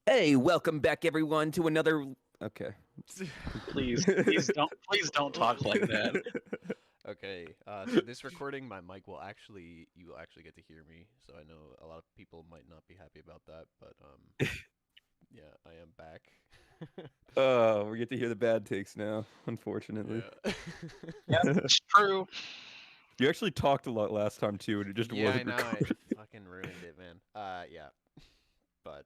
Hey, welcome back everyone to another. Okay. Please don't talk like that. Okay, so this recording, my mic will actually, you will actually get to hear me. So I know a lot of people might not be happy about that, but yeah, I am back. Oh, we get to hear the bad takes now, unfortunately. Yeah. Yep, it's true. You actually talked a lot last time too, and it just Yeah, I wasn't know. I recorded. fucking ruined it, man. Yeah, but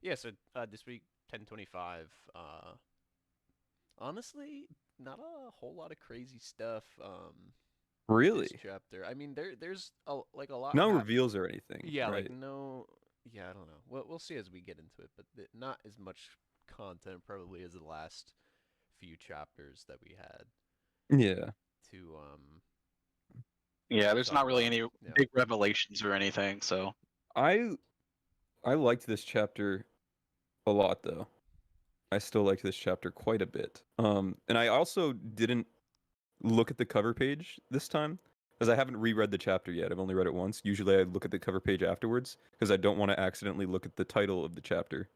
yeah. So this week, 1025. Honestly, not a whole lot of crazy stuff. This Really? chapter. I mean, there's like a lot No happened. reveals or anything, Yeah, like right? no, yeah, I don't know. We'll see as we get into it, but not as much content probably as the last few chapters that we had Yeah. to Yeah, there's talk not really about. any Yeah. big revelations or anything, so I I liked this chapter a lot though. I still liked this chapter quite a bit. And I also didn't look at the cover page this time because I haven't reread the chapter yet. I've only read it once. Usually I look at the cover page afterwards because I don't want to accidentally look at the title of the chapter.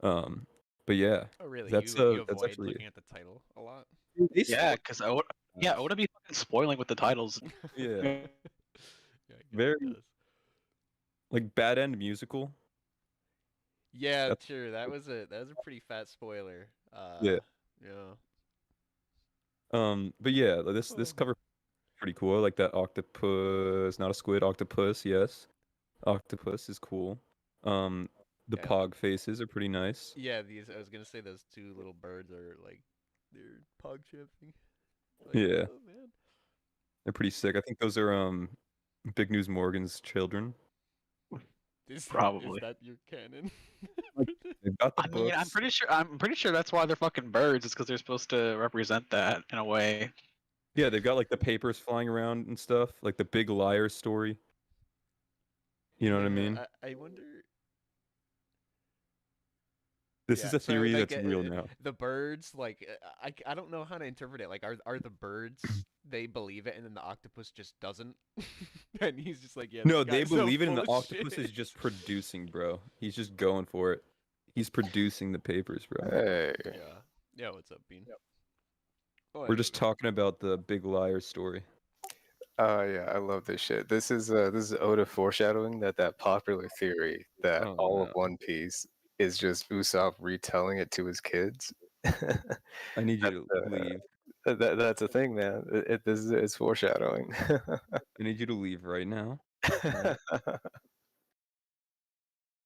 Um, but yeah, Oh, really? that's You that's avoid actually looking at the title a lot? they yeah, spoil because I would be fucking spoiling with the titles. yeah, Yeah, Yeah, I guess it very does. like Bad End Musical. Yeah, That's sure. That was a pretty fat spoiler. yeah. Yeah. But yeah, this Oh. cover pretty cool. I like that octopus, not a squid, octopus. Yes, octopus is cool. Um, the Yeah, pog faces are pretty nice. yeah. These I was gonna say those two little birds are like they're pog chipping. Like, Yeah, oh man. they're pretty sick. I think those are Big News Morgan's children. Is probably. that your canon? Like they've got the I mean, books. I'm pretty sure that's why they're fucking birds. It's because they're supposed to represent that in a way. Yeah, they've got like the papers flying around and stuff, like the Big Liar story. You know what I Yeah, mean? I wonder. This Yeah, is a so theory like that's real now. the birds, like I don't know how to interpret it. Like, are the birds they believe it, and then the octopus just doesn't, and he's just like, yeah, this No, they guy's so believe it, and full the of octopus shit. is just producing, bro. He's just going for it. He's producing the papers, bro. Hey. Yeah, yeah. What's up, Bean? Oh, We're just talking about the Big Liar story. Yeah, I love this shit. This is Oda foreshadowing that popular theory that Oh all of no. One Piece is just Usopp retelling it to his kids. I need you That's to leave. that's a thing, man. This is it's foreshadowing. I need you to leave right now. Alright.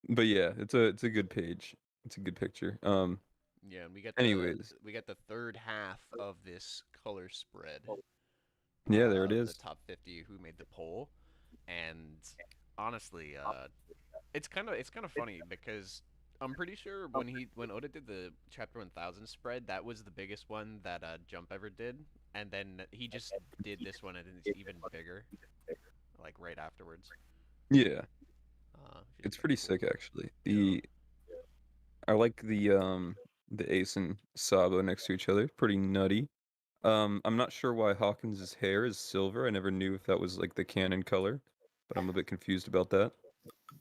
But yeah, it's a good page. It's a good picture. Yeah, and we get Anyways, the third half of this color spread. yeah, there it The is. top 50 who made the poll, and honestly, it's kind of funny because I'm pretty sure when Oda did the chapter 1000 spread, that was the biggest one that Jump ever did, and then he just did this one and it's even bigger, like right afterwards. Yeah, Which is it's kind pretty of cool. sick actually. Yeah. I like the Ace and Sabo next to each other. Pretty nutty. I'm not sure why Hawkins' hair is silver. I never knew if that was like the canon color, but I'm a bit confused about that.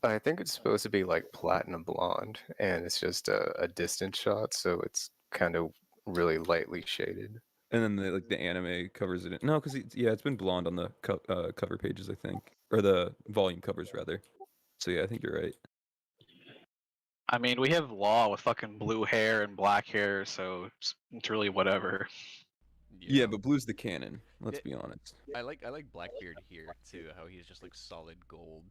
I think it's supposed to be like platinum blonde, and it's just a distant shot, so it's kind of really lightly shaded. And then the anime covers it. No, because yeah, it's been blonde on the cover pages, I think, or the volume covers rather. So yeah, I think you're right. I mean, we have Law with fucking blue hair and black hair, so it's really whatever. Yeah, Yeah. but blue's the canon. Let's Yeah, be honest. I like Blackbeard here too, how he's just like solid gold.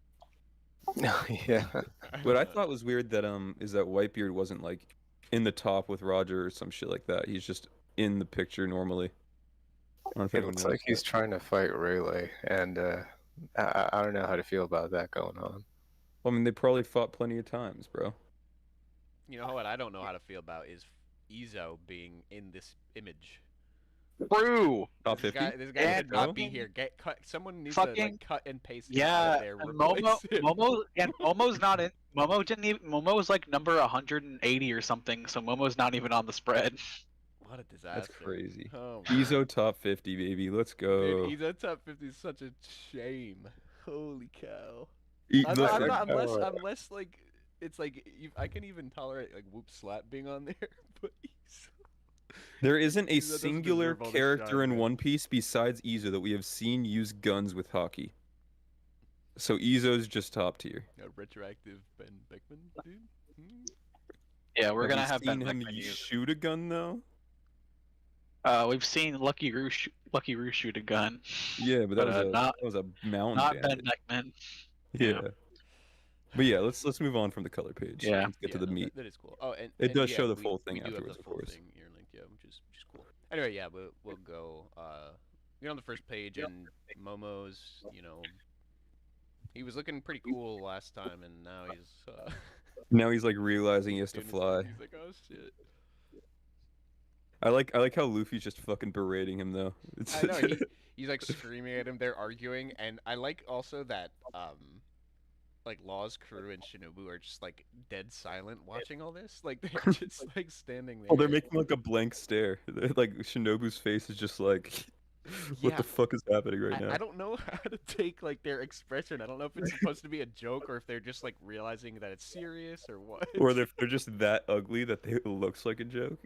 Yeah. I What don't I know. thought was weird that is that Whitebeard wasn't like in the top with Roger or some shit like that. He's just in the picture normally. I don't know if It anyone looks like noticed that. he's trying to fight Rayleigh, and I don't know how to feel about that going on. Well, I mean, they probably fought plenty of times, bro. You know what I don't know how to feel about is Izo being in this image. True. Top This guy, 50? this guy And should not Bro? be fucking here. Get cut. Someone needs to like fucking cut and paste him out of yeah, there. and Momo, Replace him. Momo's not even. Momo's like number 180 or something, so Momo's not even on the spread. What a That's disaster. crazy. Oh man. Ezo top 50, baby. Let's Dude, go. Izo top 50 is such a shame. Holy cow. E I'm not, look, I'm I, not I, unless uh, unless like it's like I can even tolerate like Whoop Slap being on there, but There isn't a that doesn't singular deserve all the character shine, in man. One Piece besides Izo that we have seen use guns with hockey. So Izo's just top tier. A retroactive Ben Beckman, dude. Hmm? Yeah, we're Have gonna you have Ben seen him Beckman use. shoot a gun though? We've seen Lucky Roo shoot a gun. Yeah, but that was not a mountain not Ben bandit. Beckman. Yeah. But yeah, let's move on from the color page. Yeah. Let's get to the no, meat. that is cool. Oh, and It does yeah, show the we, full thing we do afterwards, have of the full course. thing ear linked, yeah, which is cool. Anyway, yeah, we'll go. Get on the first page, and Momo's, he was looking pretty cool last time, and now he's Now he's like realizing he has to doing his fly. thing. He's like, oh shit. I like how Luffy's just fucking berating him though. I know he's like screaming at him. They're arguing, and I like also that like Law's crew and Shinobu are just like dead silent watching all this. Like they're just like standing there. Oh, they're making like a blank stare. Like Shinobu's face is just like, what Yeah. the fuck is happening right now? I don't know how to take like their expression. I don't know if it's supposed to be a joke or if they're just like realizing that it's serious or what. Or they're just that ugly that it looks like a joke.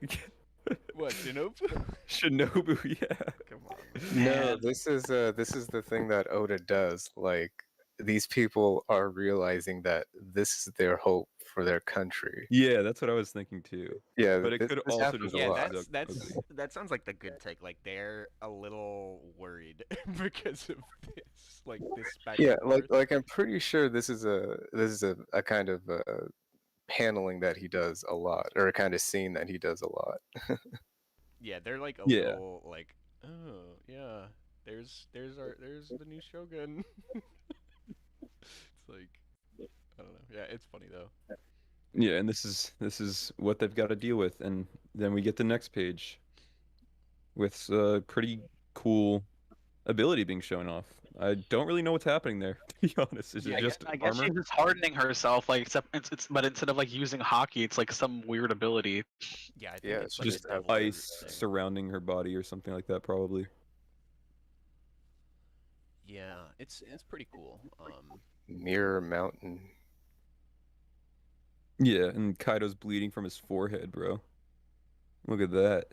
What, Shinobu? Shinobu, yeah. Come on. No, Man. this is the thing that Oda does. Like these people are realizing that this is their hope for their country. Yeah, that's what I was thinking too. Yeah, But it could this also happens just a Yeah, lot. that sounds like the good take. Like they're a little worried because of this, like this back Yeah, and like forth. I'm pretty sure this is a kind of paneling that he does a lot, or a kind of scene that he does a lot. Yeah, they're like a Yeah. little like, oh yeah, there's the new Shogun. It's like, I don't know. Yeah, it's funny though. Yeah, and this is what they've got to deal with, and then we get the next page with pretty cool ability being shown off. I don't really know what's happening there, to be honest. Is Yeah, it just I guess armor? she's just hardening herself, like except but instead of like using hockey, it's like some weird ability. Yeah, I think Yeah, it's it's like a Just devil ice thing. surrounding her body or something like that, probably. Yeah, it's pretty cool. Mirror Mountain. Yeah, and Kaido's bleeding from his forehead, bro. Look at that.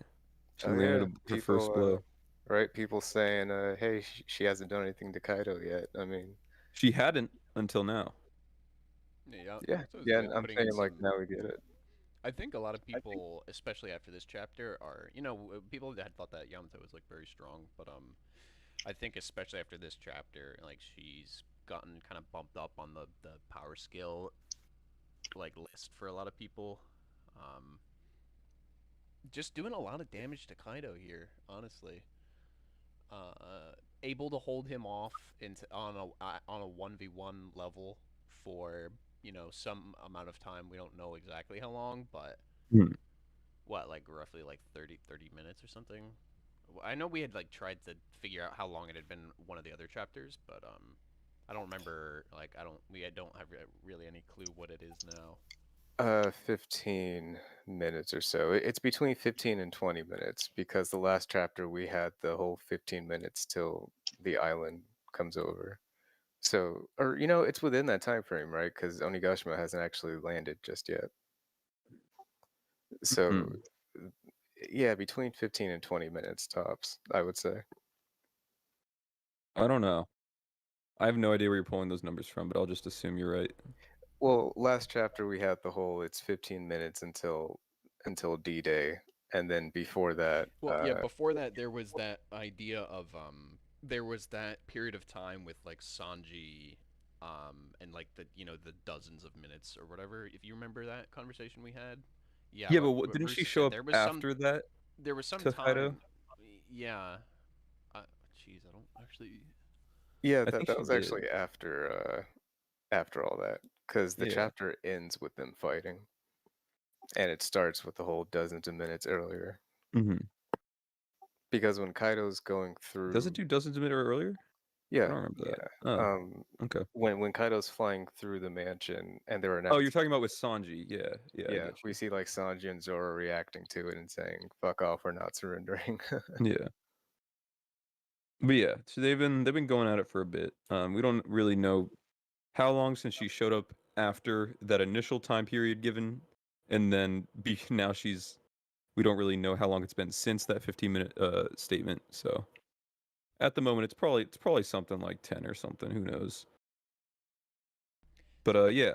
She Oh, landed yeah, her first blow. Right? People saying, "Hey, she hasn't done anything to Kaido yet." I mean, She hadn't until now. Yeah, yeah, so it's yeah. good I'm putting in saying like some- now we get it. I think a lot of people, especially after this chapter, are people that had thought that Yamato was like very strong, but I think especially after this chapter, like she's gotten kind of bumped up on the power skill like list for a lot of people. Just doing a lot of damage to Kaido here, honestly. Able to hold him off on a 1v1 level for some amount of time. We don't know exactly how long, but Hmm. what, like roughly like 30 minutes or something. I know we had like tried to figure out how long it had been one of the other chapters, but I don't remember. Like I don't have really any clue what it is now. 15 minutes or so. It's between 15 and 20 minutes because the last chapter we had the whole 15 minutes till the island comes over. So, or it's within that time frame, right? Because Onigashima hasn't actually landed just yet. So, Mhm. yeah, between 15 and 20 minutes tops, I would say. I don't know. I have no idea where you're pulling those numbers from, but I'll just assume you're right. Well, last chapter we had the whole it's 15 minutes until D-Day, and then before that, Well, yeah, before that there was that idea of there was that period of time with like Sanji and like the dozens of minutes or whatever. If you remember that conversation we had. Yeah, Yeah, what- but what didn't she Bruce show said, up there was after that? there was some to Kaido? time. Yeah. Jeez, I don't actually. yeah, I think that she was did. actually after all that, because the Yeah. chapter ends with them fighting, and it starts with the whole dozens of minutes earlier. Hmm. Because when Kaido's going through, Does it do dozens of minutes earlier? I yeah, don't remember yeah. that. Oh, okay. When Kaido's flying through the mansion and they're Oh, announcing, you're talking about with Sanji. Yeah, yeah. I yeah, get we you. see like Sanji and Zoro reacting to it and saying, "Fuck off, we're not surrendering." Yeah. But yeah, so they've been going at it for a bit. We don't really know how long since she showed up after that initial time period given, and then now we don't really know how long it's been since that 15-minute statement. So at the moment, it's probably something like 10 or something. Who knows? But yeah,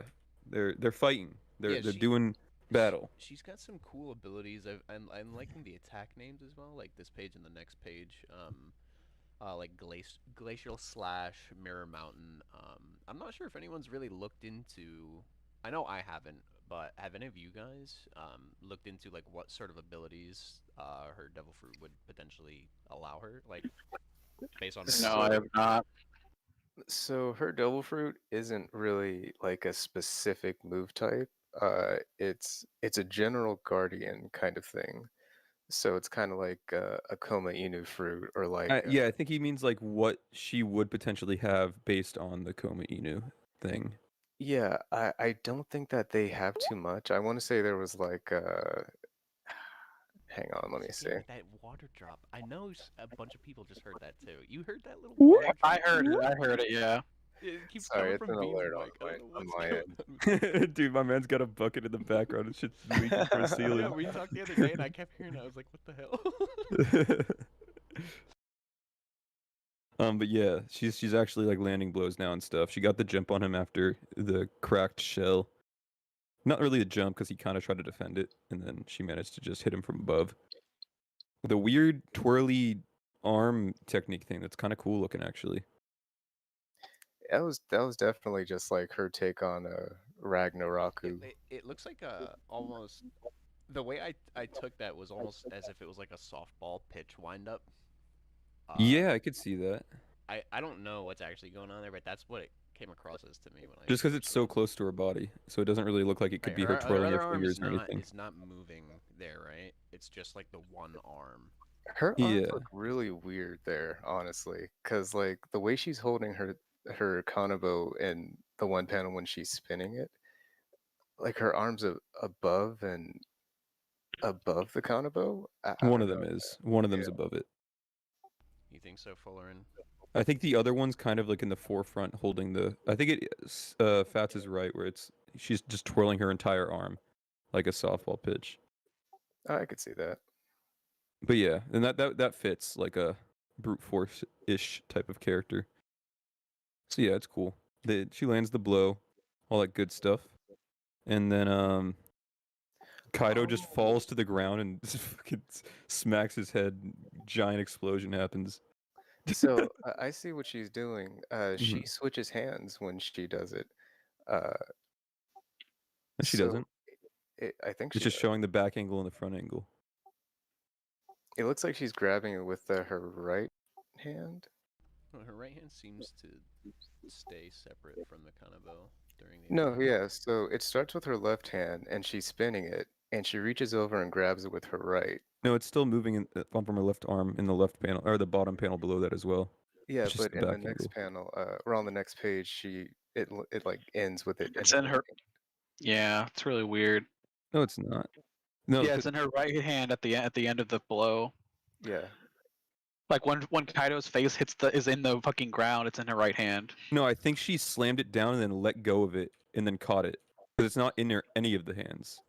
they're fighting. They're doing battle. She's got some cool abilities. I'm liking the attack names as well, like this page and the next page. Like Glacial Slash, Mirror Mountain. I'm not sure if anyone's really looked into. I know I haven't, but have any of you guys looked into like what sort of abilities her Devil Fruit would potentially allow her, like based on her No, I have not. So her Devil Fruit isn't really like a specific move type. It's a general guardian kind of thing. So it's kind of like a Koma Inu fruit, or like Yeah, I think he means like what she would potentially have based on the Koma Inu thing. yeah. I don't think that they have too much. I want to say there was like hang on, let me see. Yeah, that water drop. I know a bunch of people just heard that too. You heard that little? What? water I drop? heard it. I heard it. Yeah. It keeps Sorry, coming it's from an Bean's alert mic. I don't know on what's my going on. Dude, my man's got a bucket in the background and shit's leaking from the Yeah, ceiling. we talked the other day and I kept hearing that. I was like, what the hell? But yeah, she's actually like landing blows now and stuff. She got the jump on him after the cracked shell. Not really a jump because he kind of tried to defend it, and then she managed to just hit him from above. The weird twirly arm technique thing that's kind of cool looking actually. That was definitely just like her take on Ragnaroku. It looks like almost the way I took that was almost as if it was like a softball pitch wind up. Yeah, I could see that. I don't know what's actually going on there, but that's what it came across as to me when I Just because it's first so looked. close to her body, so it doesn't really look like it could Right, be her twirling other her arm fingers or anything. is not moving there, right? It's just like the one arm. Her arms Yeah. look really weird there, honestly, because like the way she's holding her Kanabo in the one panel when she's spinning it, like her arms are above and above the Kanabo. I One don't of them know. is. One of them's Yeah. above it. You think so, Fullerin? I think the other one's kind of like in the forefront holding the. I think it is. Fats is right where she's just twirling her entire arm, like a softball pitch. I could see that. But yeah, and that fits like a brute force ish type of character. So yeah, it's cool. She lands the blow, all that good stuff, and then Kaido just falls to the ground and just fucking smacks his head. Giant explosion happens. So I see what she's doing. She Mhm. switches hands when she does it. She so doesn't. I think It's she just does. showing the back angle and the front angle. It looks like she's grabbing it with her right hand. Well, her right hand seems to stay separate from the Kanabo during the No, attack. yeah. So it starts with her left hand, and she's spinning it, and she reaches over and grabs it with her right. No, it's still moving from her left arm in the left panel or the bottom panel below that as well. Yeah, It's just but the in the back next angle. panel, or on the next page, it like ends with it. It's in her. Yeah, it's really weird. No, it's not. No, Yeah, it's in her right hand at the end of the blow. Yeah. Like when Kaido's face is in the fucking ground, it's in her right hand. no, I think she slammed it down and then let go of it and then caught it because it's not in any of the hands.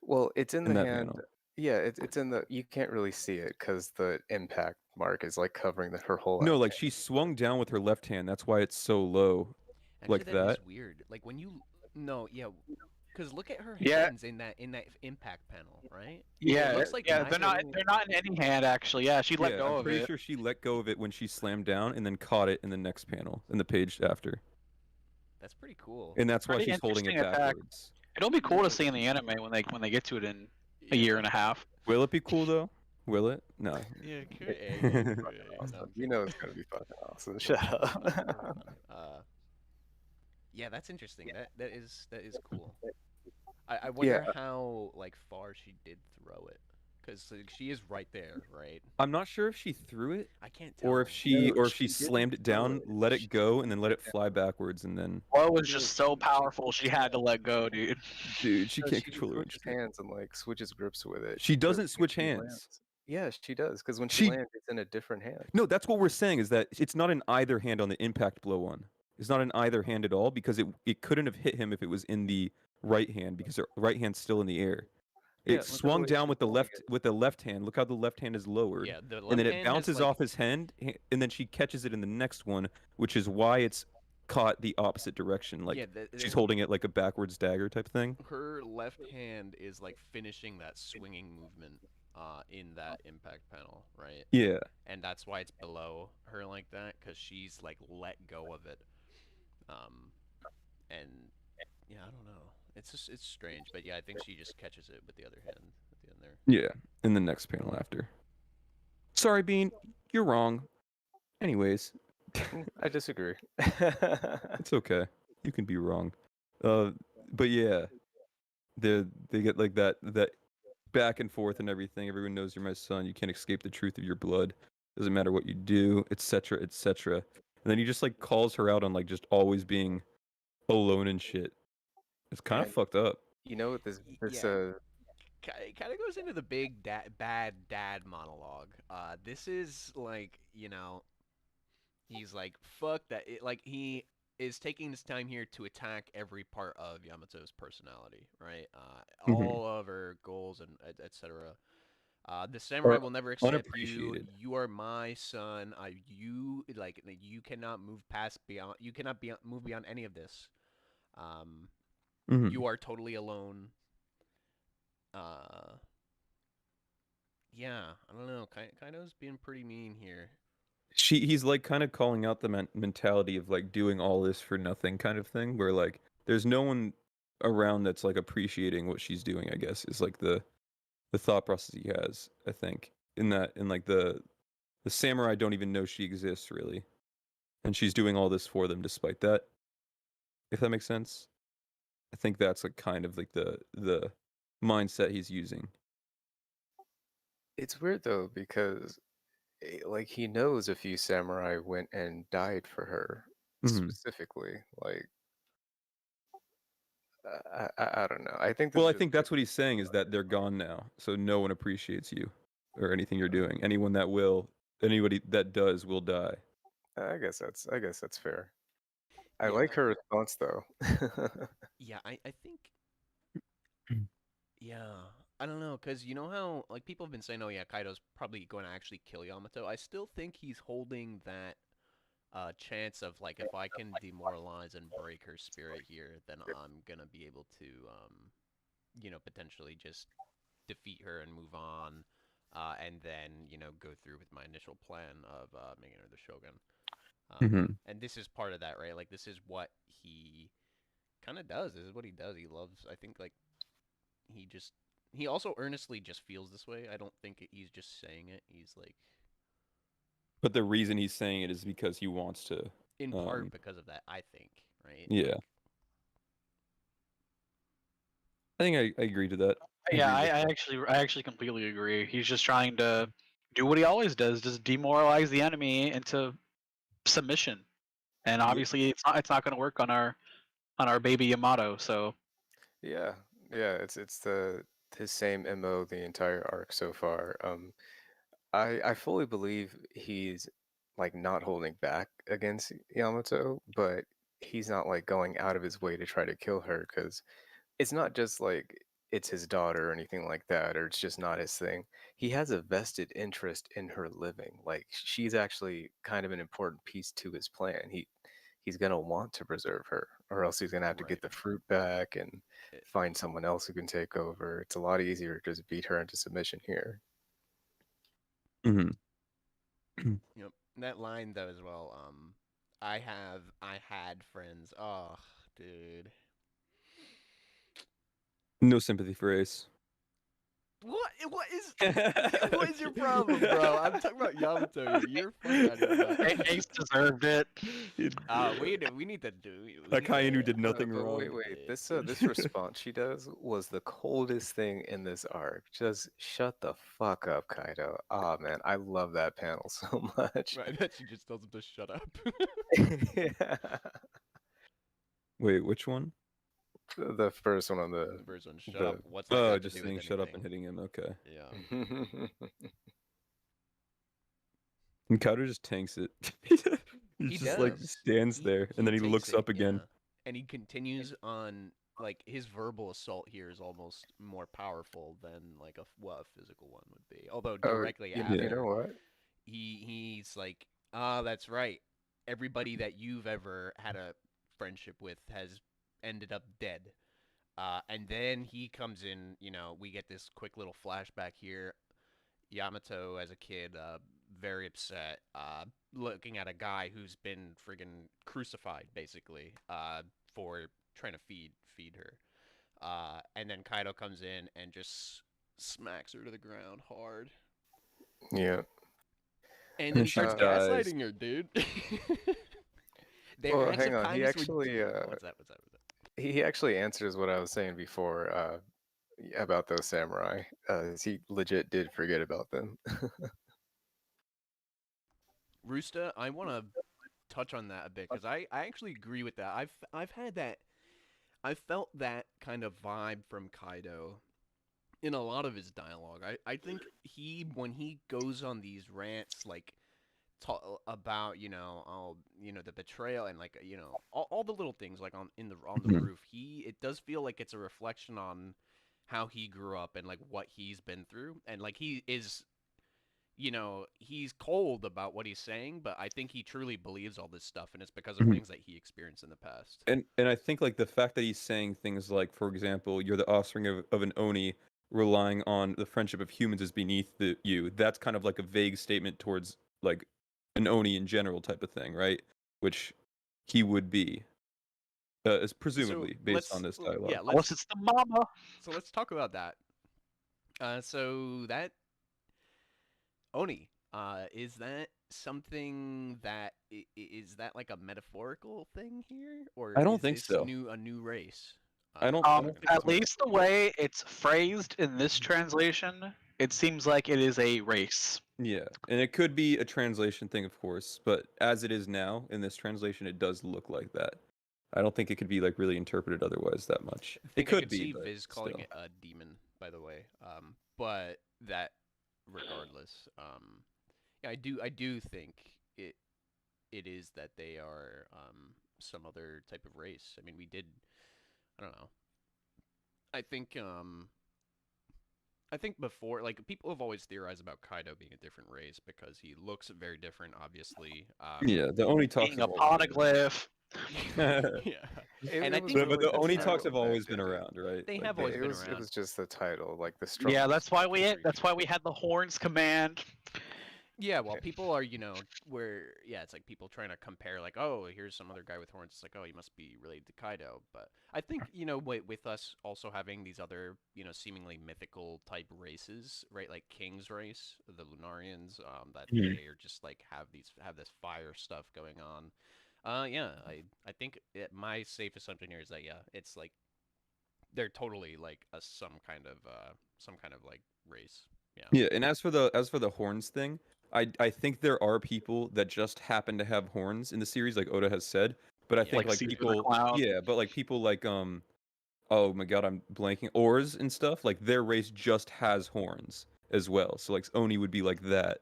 Well, it's in In the that hand. panel. Yeah, it's in the. You can't really see it because the impact mark is like covering her whole. No, like she swung down with her left hand. That's why it's so low. Actually, Like that is that? weird. Like when you yeah, because look at her Yeah. hands in that impact panel, right? Yeah, it looks like yeah, they're not neither- in any hand actually. Yeah, she let Yeah, go I'm of pretty it. sure she let go of it when she slammed down and then caught it in the next panel, in the page after. That's pretty cool. And that's why Pretty she's holding it interesting attack. backwards. It'll be cool to see in the anime when they get to it in a year and a half. Will it be cool though? Will it? No. Yeah, Awesome. You know it's gonna be fucking awesome. Shut up. Yeah, that's interesting. That is cool. I wonder Yeah. how like far she did throw it, because she is right there, right? I'm not sure if she threw it I can't tell. or if she No, she she didn't slammed it throw down, it. let it go, and then let it fly backwards, and then Blow was just so powerful, she had to let go, dude. dude, she No, can't control her. switches hands and like switches grips with it. She for doesn't when switch she hands. lands. Yeah, she does. Because when She- she lands, it's in a different hand. No, that's what we're saying is that it's not in either hand on the impact blow one. It's not in either hand at all because it couldn't have hit him if it was in the right hand because the right hand's still in the air. Yeah, It look at the swung way down she's with the holding left hand. Look how the left hand is lowered. Yeah, the And left then it hand has, bounces like, off his hand, and then she catches it in the next one, which is why it's caught the opposite direction. Like yeah, she's holding it like a backwards dagger type thing. her left hand is like finishing that swinging movement in that impact panel, right? Yeah. And that's why it's below her like that, because she's like let go of it. Um, and yeah, I don't know. It's strange, but yeah, I think she just catches it with the other hand at the end there. Yeah. In the next panel after. Sorry, Bean. You're wrong. Anyways, I disagree. it's okay. You can be wrong. But yeah, they get like that back and forth and everything. Everyone knows you're my son. You can't escape the truth of your blood. Doesn't matter what you do, etc., etc. And then he just like calls her out on like just always being alone and shit. It's kind of And fucked up. you know what this Yeah. It kind of goes into the big bad dad monologue. This is like, he's like, fuck that. Like, he is taking this time here to attack every part of Yamato's personality, right? Mhm. All of her goals and etc. The samurai will never accept you. unappreciated. You are my son. You cannot move past beyond. You cannot move beyond any of this. Mhm. You are totally alone. Yeah, I don't know. Kaido's being pretty mean here. He's like kind of calling out the mentality of like doing all this for nothing kind of thing, where like there's no one around that's like appreciating what she's doing. I guess is like the thought process he has. I think in like the samurai don't even know she exists really, and she's doing all this for them despite that. If that makes sense, I think that's like kind of like the mindset he's using. It's weird though because like he knows a few samurai went and died for her Mhm. specifically. Like I don't know. I think this Well, is I just think that's what he's saying is that they're gone now, so no one appreciates you or anything you're doing. Anybody that does will die. I guess that's fair. I Yeah, like her response though. yeah. I think. Yeah, I don't know, cause you know how like people have been saying, oh yeah, Kaido's probably going to actually kill Yamato. I still think he's holding that chance of like if I can demoralize and break her spirit here, then I'm gonna be able to potentially just defeat her and move on, and then go through with my initial plan of making her the shogun. Mhm. And this is part of that, right? Like this is what he kind of does. This is what he does. He loves. I think like he just he also earnestly just feels this way. I don't think he's just saying it. He's like But the reason he's saying it is because he wants to. in part Um, because of that. I think, right? yeah, Like, I think I agree to that. Yeah, agree with I actually completely agree. He's just trying to do what he always does, just demoralize the enemy into submission. And obviously, it's not going to work on our baby Yamato. So Yeah, yeah, it's the his same MO the entire arc so far. I fully believe he's like not holding back against Yamato, but he's not like going out of his way to try to kill her because it's not just like it's his daughter or anything like that, or it's just not his thing. He has a vested interest in her living. Like she's actually kind of an important piece to his plan. He's gonna want to preserve her, or else he's gonna have to right. get the fruit back and It- find someone else who can take over. It's a lot easier to just beat her into submission here. hmm Yep. That line though as well. I had friends. Oh, dude. No sympathy for Ace. What is your problem, bro? I'm talking about Yamato. You're fucking out of your mind. Ace deserved it. We need to do. Akainu did nothing But wrong. wait. This response she does was the coldest thing in this arc. Just shut the fuck up, Kaido. Ah man, I love that panel so much. Right, that she just tells him to shut up. Yeah. Wait, which one? The first one on The the first one, shut the- up. What's that Oh, got to just do saying with shut up and anything? hitting him. Okay. Yeah. And Kaido just tanks it. He He just like does. stands there and then he takes looks it, up again. yeah. And he continues on. Like his verbal assault here is almost more powerful than like what a physical one would be. Although Oh, directly you after, know what? he's like, ah, that's right. Everybody that you've ever had a friendship with has ended up dead. And then he comes in. We get this quick little flashback here. Yamato, as a kid, very upset, looking at a guy who's been friggin' crucified, basically, for trying to feed her. And then Kaido comes in and just smacks her to the ground hard. Yeah. And And then then he she starts dies. gaslighting her, dude. Their Well, acts hang of on. He kindness towards actually what's that? What's that? he actually answers what I was saying before about those samurai. He legit did forget about them. Roosta, I want to touch on that a bit because I actually agree with that. I've had that. I felt that kind of vibe from Kaido in a lot of his dialogue. I think when he goes on these rants like about the betrayal and like all the little things like on the Mhm. roof, it does feel like it's a reflection on how he grew up and like what he's been through, and like he is he's cold about what he's saying, but I think he truly believes all this stuff, and it's because of Mhm. things that he experienced in the past. And I think like the fact that he's saying things like, for example, you're the offspring of an Oni, relying on the friendship of humans is beneath you. That's kind of like a vague statement towards like an Oni in general type of thing, right? Which he would be, is So presumably based on this dialogue. Unless it's the mama. let's talk about that. So that Oni, is that something that is that like a metaphorical thing here, or I don't is think this so. a new race? I that don't. we're I Um, don't talking think at it's about? least the way it's phrased in this translation, it seems like it is a race. Yeah, and it could be a translation thing, of course, but as it is now in this translation, it does look like that. I don't think it could be like really interpreted otherwise that much. I It think I could could be, see but Viz calling still. it a demon, by the way. But that, regardless, yeah, I do think it is that they are some other type of race. I mean, I don't know. I think I think before, like, people have always theorized about Kaido being a different race because he looks very different, obviously. Yeah, the Oni talks Being a have always poneglyph. been. Yeah, and I It was think But really the the Oni talks title have that always been did it. around, right? they Like have always they. been It around. was just the title, like the struggle. Yeah, that's why Agreed. we had the horns command. Yeah, well, people are, it's like people trying to compare, like, oh, here's some other guy with horns. It's like, oh, he must be related to Kaido. But I think, with us also having these other, seemingly mythical type races, right? Like King's race, the Lunarians, that Mhm. they are just like have this fire stuff going on. Yeah, I think my safe assumption here is that yeah, it's like they're totally like some kind of like race. Yeah. Yeah, and as for the horns thing, I think there are people that just happen to have horns in the series, like Oda has said. But I Yeah. think Like like Caesar the people, Clown. yeah, but like people like oh my god, I'm blanking. Oars and stuff, like their race just has horns as well. So like Oni would be like that.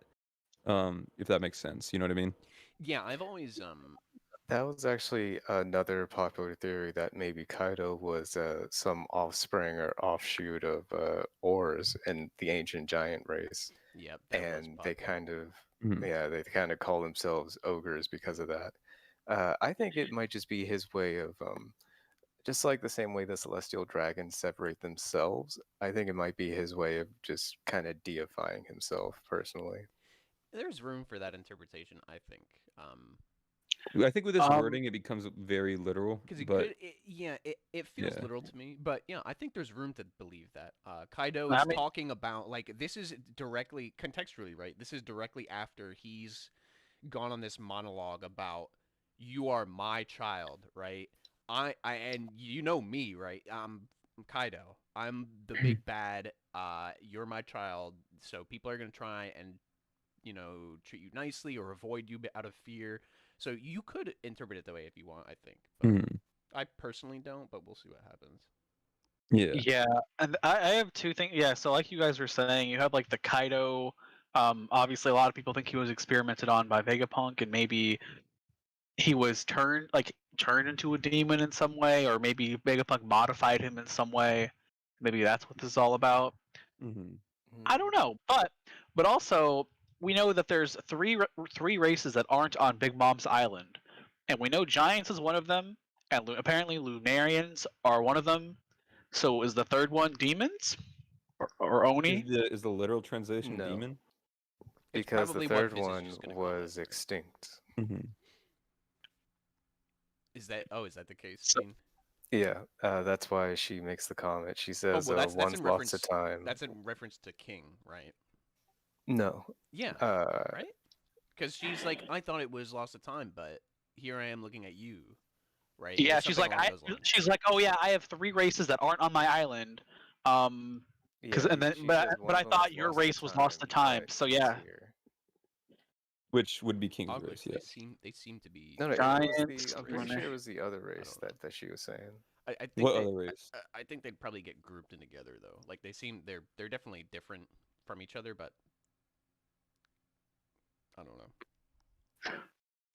If that makes sense. You know what I mean? Yeah, I've always That was actually another popular theory that maybe Kaido was some offspring or offshoot of Oars in the ancient giant race, yep, that was and they popular. kind of Mhm. they kind of call themselves ogres because of that. I think it might just be his way of just like the same way the celestial dragons separate themselves. I think it might be his way of just kind of deifying himself personally. There's room for that interpretation, I think. I think with this Um, wording, it becomes very literal. Because it But could, it feels yeah, literal to me, but yeah, I think there's room to believe that. Kaido I is mean, talking about, like, this is directly, contextually, right? This is directly after he's gone on this monologue about, you are my child, right? And you know me, right? I'm Kaido. I'm the big bad. You're my child, so people are gonna try and treat you nicely or avoid you out of fear. So you could interpret it that way if you want, I think. But Mhm. I personally don't, but we'll see what happens. Yeah. yeah, and I have two things. Yeah, so like you guys were saying, you have like the Kaido. Obviously, a lot of people think he was experimented on by Vegapunk, and maybe he was turned into a demon in some way, or maybe Vegapunk modified him in some way. Maybe that's what this is all about. Mm-hmm. I don't know, but also we know that there's three races that aren't on Big Mom's island, and we know Giants is one of them, and apparently Lunarians are one of them. So is the third one demons or Oni? Is the literal translation No. demon? It's Because the probably what third Viz is one just gonna call it, was right? extinct. Mm-hmm. Is that the case? So- Dean? Yeah, that's why she makes the comment. She Oh, says, well, that's "Once in lost reference. to time." That's in reference to King, right? No. Yeah, Uh, right. Because she's like, I thought it was lost to time, but here I am looking at you, right? It Yeah, was she's something like along those lines. she's like, oh yeah, I have three races that aren't on my island. Because yeah, and then she but says one but I of them thought your lost to race was lost to time. but So he's yeah, here. Which would be King's Hogwarts, race, yeah. they seem to be. No, it was Giants, the. I'm pretty Lunar- sure it was the other race know. that she was saying. I think What they, other race? I think they'd probably get grouped in together though. Like they're definitely different from each other, but I don't know.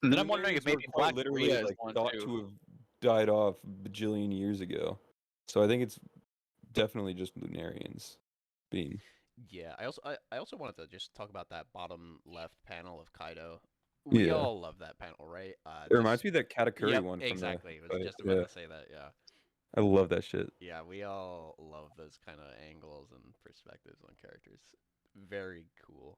and then I'm wondering if Lunarians were maybe quite Black literally Maria is like one thought too. to have died off bajillion years ago. So I think it's definitely just Lunarians being. Yeah, I also wanted to just talk about that bottom left panel of Kaido. We Yeah. all love that panel, right? It reminds me of that Katakuri Yep, one from exactly. the I was fight, just about yeah. to say that. Yeah, I love that shit. yeah. We all love those kind of angles and perspectives on characters. Very cool.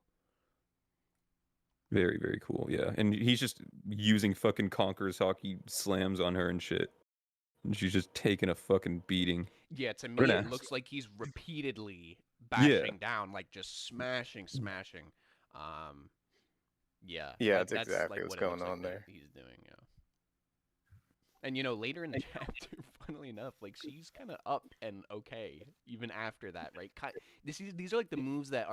Very, very cool, yeah. And he's just using fucking Conqueror's hockey slams on her and shit. And she's just taking a fucking beating. Yeah, to me What an it ass. looks like he's repeatedly Yeah. bashing down, like just smashing. Yeah. Yeah, that- that's exactly like what's what it looks going like on that there. He's doing, yeah. And later in the chapter, funnily enough, like she's kind of up and okay even after that, right? These are like the moves that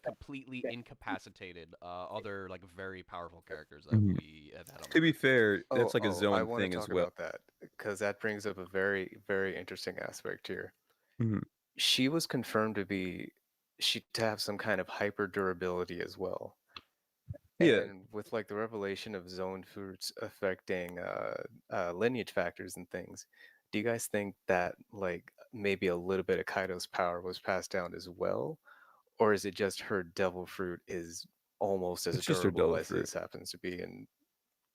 completely incapacitated other like very powerful characters that Mhm. we have had on. To be fair, that's like a I zone want thing to as talk well. about that because that brings up a very, very interesting aspect here. Mhm. She was confirmed to have some kind of hyper durability as well. Yeah. And with like the revelation of zone fruits affecting lineage factors and things, do you guys think that like maybe a little bit of Kaido's power was passed down as well? Or is it just her devil fruit is almost as It's just her durable devil as fruit. this happens to be, and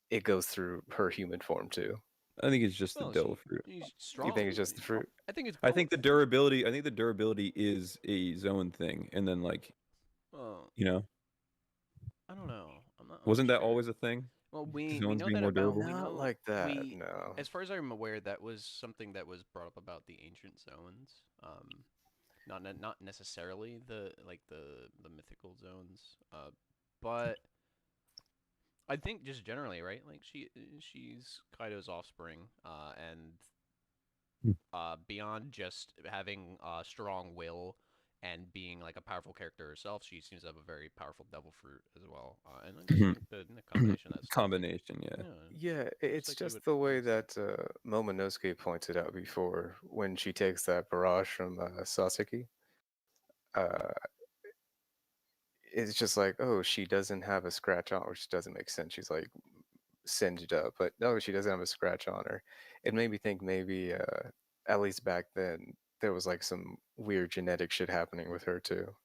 it goes through her human form too? I think it's just Well, the devil fruit. He's strong. You think it's just the fruit? I think it's. I think the both. durability is a zone thing, and then like, Well, you know, I don't know. I'm not. wasn't that sure. always a thing? Well, we zones know being that more about. durable? We Not know, like that, we, no. As far as I'm aware, that was something that was brought up about the ancient zones. Not necessarily the mythical zones. But I think just generally, right? Like she's Kaido's offspring, and beyond just having strong will and being like a powerful character herself, she seems to have a very powerful devil fruit as well. And I just Mhm. think the combination that's Combination, yeah. Yeah, it's like you just would the way expect. that Momonosuke pointed out before when she takes that barrage from Sasaki. Uh, it's just like, oh, she doesn't have a scratch on, which doesn't make sense. She's like singed up, but no, she doesn't have a scratch on her. It made me think maybe, at least back then, there was like some weird genetic shit happening with her too.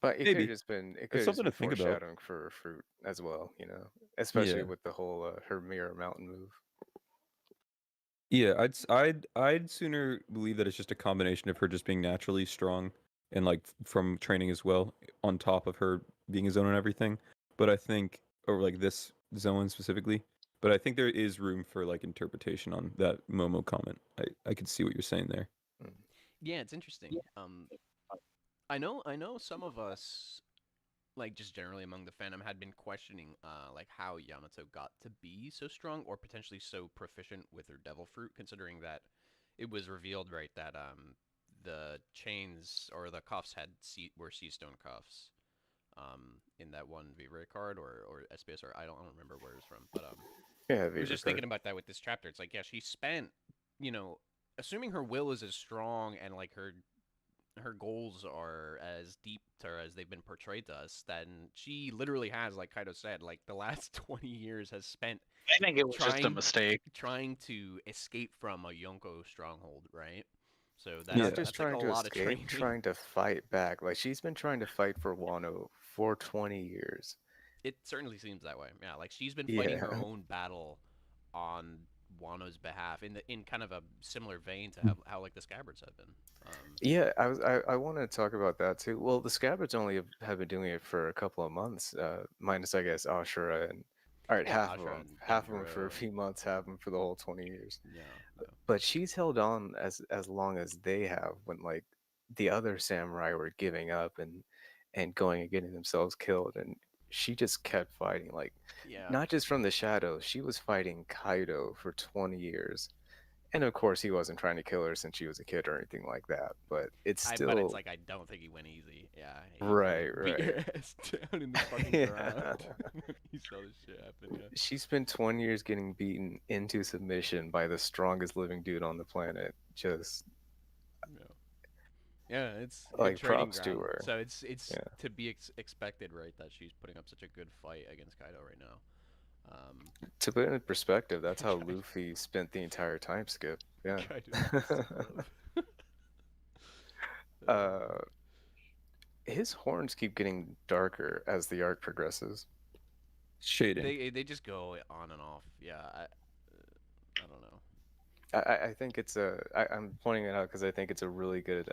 But it could Maybe. have just been something to think about. foreshadowing for fruit as well, especially Yeah. with the whole her mirror mountain move. Yeah, I'd sooner believe that it's just a combination of her just being naturally strong and like from training as well, on top of her being a zone and everything. But I think, or like this zone specifically, but I think there is room for like interpretation on that Momo comment. I could see what you're saying there. Yeah, it's interesting. I know some of us, like just generally among the fandom, had been questioning like how Yamato got to be so strong or potentially so proficient with her devil fruit, considering that it was revealed, right, that the chains or the cuffs were sea stone cuffs in that one V-Ray card or SBS, or I don't remember where it's from, but Yeah, I was just thinking about that with this chapter. It's like, yeah, she spent, assuming her will is as strong and like her her goals are as deep to her as they've been portrayed to us, then she literally has, like Kaido said, like the last 20 years has spent I think it was just a trying mistake. trying to escape from a Yonko stronghold, right? So Yeah. Not just that's like a trying to lot of escape, training. trying to fight back. Like she's been trying to fight for Wano for 20 years. It certainly seems that way. Yeah, like she's been fighting Yeah. her own battle on Wano's behalf in kind of a similar vein to how like the Scabbards have been. Yeah, I want to talk about that too. Well, the Scabbards only have been doing it for a couple of months, minus I guess Ashura and all right, Yeah, half of Ashura them, and half of them for a Denjiro few months, half of them for the whole 20 years. yeah, But she's held on as long as they have when like the other samurai were giving up and going and getting themselves killed, and she just kept fighting. Like yeah. not just from the shadows, she was fighting Kaido for 20 years. And of course, he wasn't trying to kill her since she was a kid or anything like that. But it's But it's still like I don't think he went easy. Yeah, right, he beat your right. ass down in the fucking Yeah. ground when he saw this shit happen. Yeah. She spent 20 years getting beaten into submission by the strongest living dude on the planet. Just Yeah, it's good like training props ground. to her. So it's Yeah. to be expected, right, that she's putting up such a good fight against Kaido right now. To put it in perspective, that's how Kaido- Luffy spent the entire time skip. Yeah. Kaido needs love. uh, his horns keep getting darker as the arc progresses. Shading. they just go on and off. Yeah, I don't know. I think it's I'm pointing it out because I think it's a really good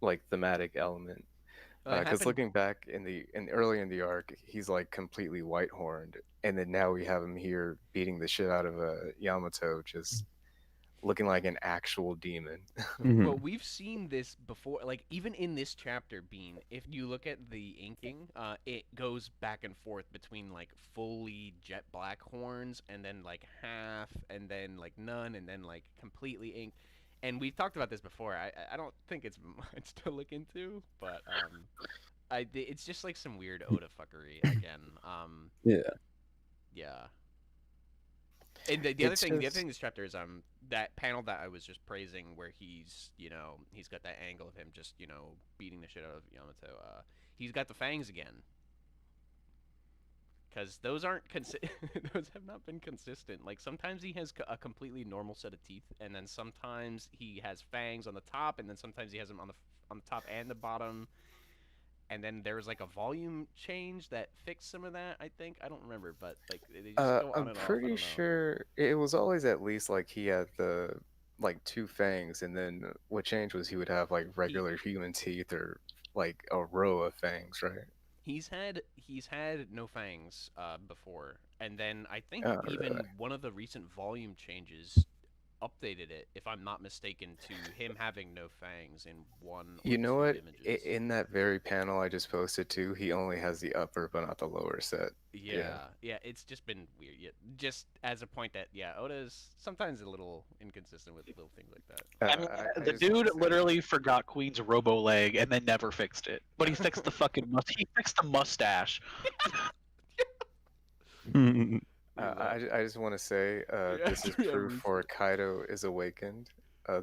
like thematic element. Well, it Because happened. looking back in early in the arc, he's like completely white horned, and then now we have him here beating the shit out of Yamato, just looking like an actual demon. Mhm. Well, we've seen this before. Like even in this chapter, Bean, if you look at the inking, it goes back and forth between like fully jet black horns and then like half, and then like none, and then like completely inked. And we've talked about this before. I don't think it's much to look into, but it's just like some weird Oda fuckery again. Yeah. Yeah. And the other It's thing, just in this chapter is that panel that I was just praising, where he's he's got that angle of him just beating the shit out of Yamato. He's got the fangs again, because those aren't those have not been consistent. Like sometimes he has a completely normal set of teeth, and then sometimes he has fangs on the top, and then sometimes he has them on the top and the bottom. And then there was like a volume change that fixed some of that. I think I don't remember, but like they just go on I'm and off. I pretty don't know. sure it was always at least like he had the like two fangs, and then what changed was he would have like regular human teeth or like a row of fangs, right? He's had no fangs before, and then I think Oh, even really? one of the recent volume changes updated it, if I'm not mistaken, to him having no fangs in one or You know two what? images. In that very panel I just posted too, he only has the upper but not the lower set. Yeah, it's just been weird. Yeah, just as a point that Oda's sometimes a little inconsistent with little things like that. I mean, I the just wanna dude say- literally forgot Queen's robo leg and then never fixed it. But he fixed the he fixed the mustache. I just want to say this is proof for Kaido is awakened.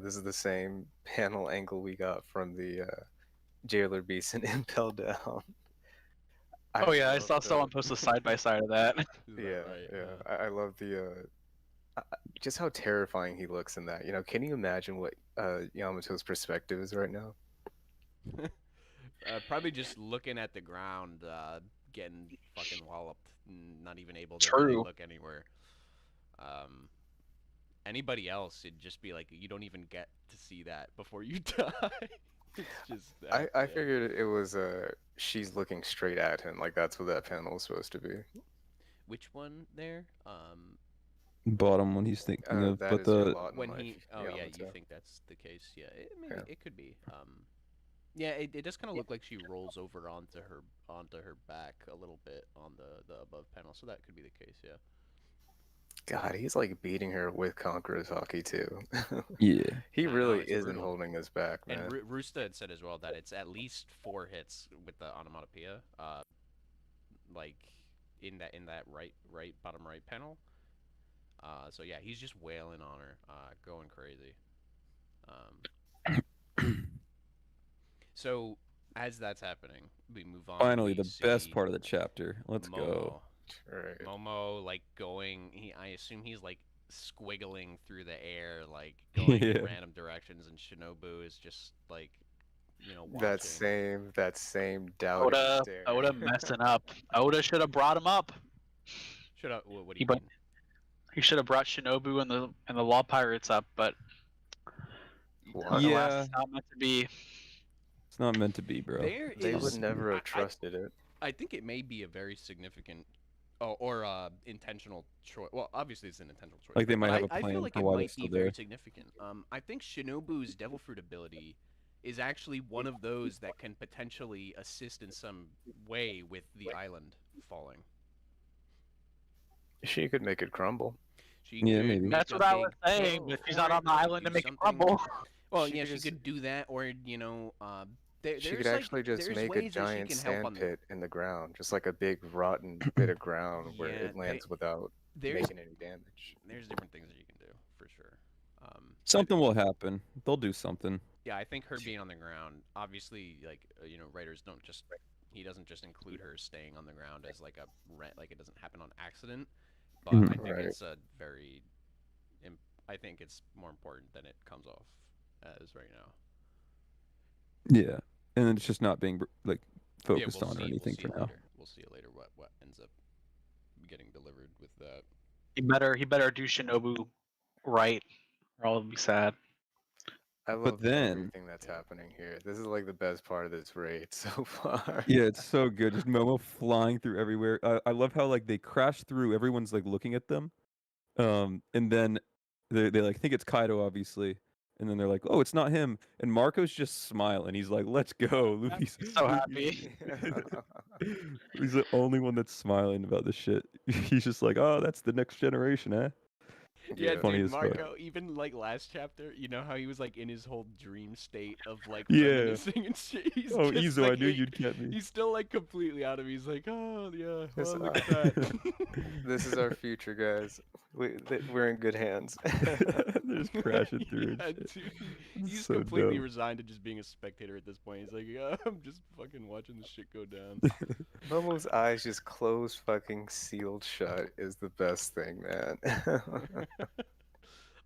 This is the same panel angle we got from the Jailer Beast and Impel Down. Oh yeah, I love saw the- someone post a side by side of that. Is that Yeah, right? yeah. I love the just how terrifying he looks in that. You know, can you imagine what Yamato's perspective is right now? Probably just looking at the ground, getting fucking walloped, not even able to True. really look anywhere. Anybody else, it'd just be like you don't even get to see that before you die. It's just I yeah. figured it was she's looking straight at him, like that's what that panel was supposed to be. Which one there? Bottom one he's thinking of, That but is your the lot in When life, he oh yeah, you Yamato. think that's the case? Yeah, maybe Yeah. it could be. Yeah, it does kind of look like she rolls over onto her back a little bit on the above panel, so that could be the case. Yeah. God, he's like beating her with Conqueror's Hockey too. yeah. He I know, really it's isn't brutal. holding us back, man. And Roosta had said as well that it's at least 4 hits with the onomatopoeia, like in that right bottom right panel. So yeah, he's just wailing on her, going crazy. So as that's happening, we move on. Finally, We the best see part of the chapter. Let's go. Momo. Right. Momo, like going. I assume he's like squiggling through the air, like going in Yeah. random directions, and Shinobu is just like, watching. That same doubting Oda, stare. Oda messing up. Oda should have brought him up. Shut up. What do He you bu- mean? He should have brought Shinobu and the Law Pirates up, but Why? Yeah. alas, it's not meant to be. It's not meant to be, bro. There They is. would never have I- trusted it. I think it may be a very significant, or intentional choice. Well, obviously it's an intentional choice. Like, they but might have a I feel plan like for it why they're might be still very there. significant. I think Shinobu's Devil Fruit ability is actually one of those that can potentially assist in some way with the island falling. She could make it crumble. She Yeah, could maybe. make That's a what I big was saying, throw but she's for not it, on the island do to make it something. crumble. Well, She yeah, could she just- could do that, or She there's could like, actually just there's make a ways that she giant can help sand on the. pit in the ground, just like a big rotten bit of ground where Yeah, it lands without There's making any damage. there's different things that you can do for sure. Something will happen. They'll do something. Yeah, I think her being on the ground, obviously, like writers don't just he doesn't just include her staying on the ground as like like it doesn't happen on accident, but I think Right. it's a very, I think it's more important than it comes off as right now. Yeah. And then it's just not being like Yeah, focused we'll on or see- anything we'll see for it now. later. We'll see it later. What ends up getting delivered with that. He better do Shinobu right, or I'll be sad. I love then- everything that's happening here. This is like the best part of this raid so far. Yeah, it's so good. Just Momo flying through everywhere. I love how like they crash through. Everyone's like looking at them, and then they like think it's Kaido, obviously, and then they're like, "Oh, it's not him." And Marco's just smiling. He's like, "Let's go." Luffy's so happy. He's the only one that's smiling about this shit. He's just like, "Oh, that's the next generation, eh?" Yeah, Funny dude, as fuck. Marco, even like last chapter, you know how he was like in his whole dream state of like Yeah. reminiscing and shit. He's Oh, just, Izo, I like, knew you'd get me. He's still like completely out of it. He's like, oh yeah, This, well, look at uh, that. This is our future, guys. We're in good hands. They're just crashing through. Yeah, and shit. dude. It's He's so completely dope. resigned to just being a spectator at this point. He's like, yeah, I'm just fucking watching this shit go down. Momo's eyes just closed, fucking sealed shut is the best thing, man.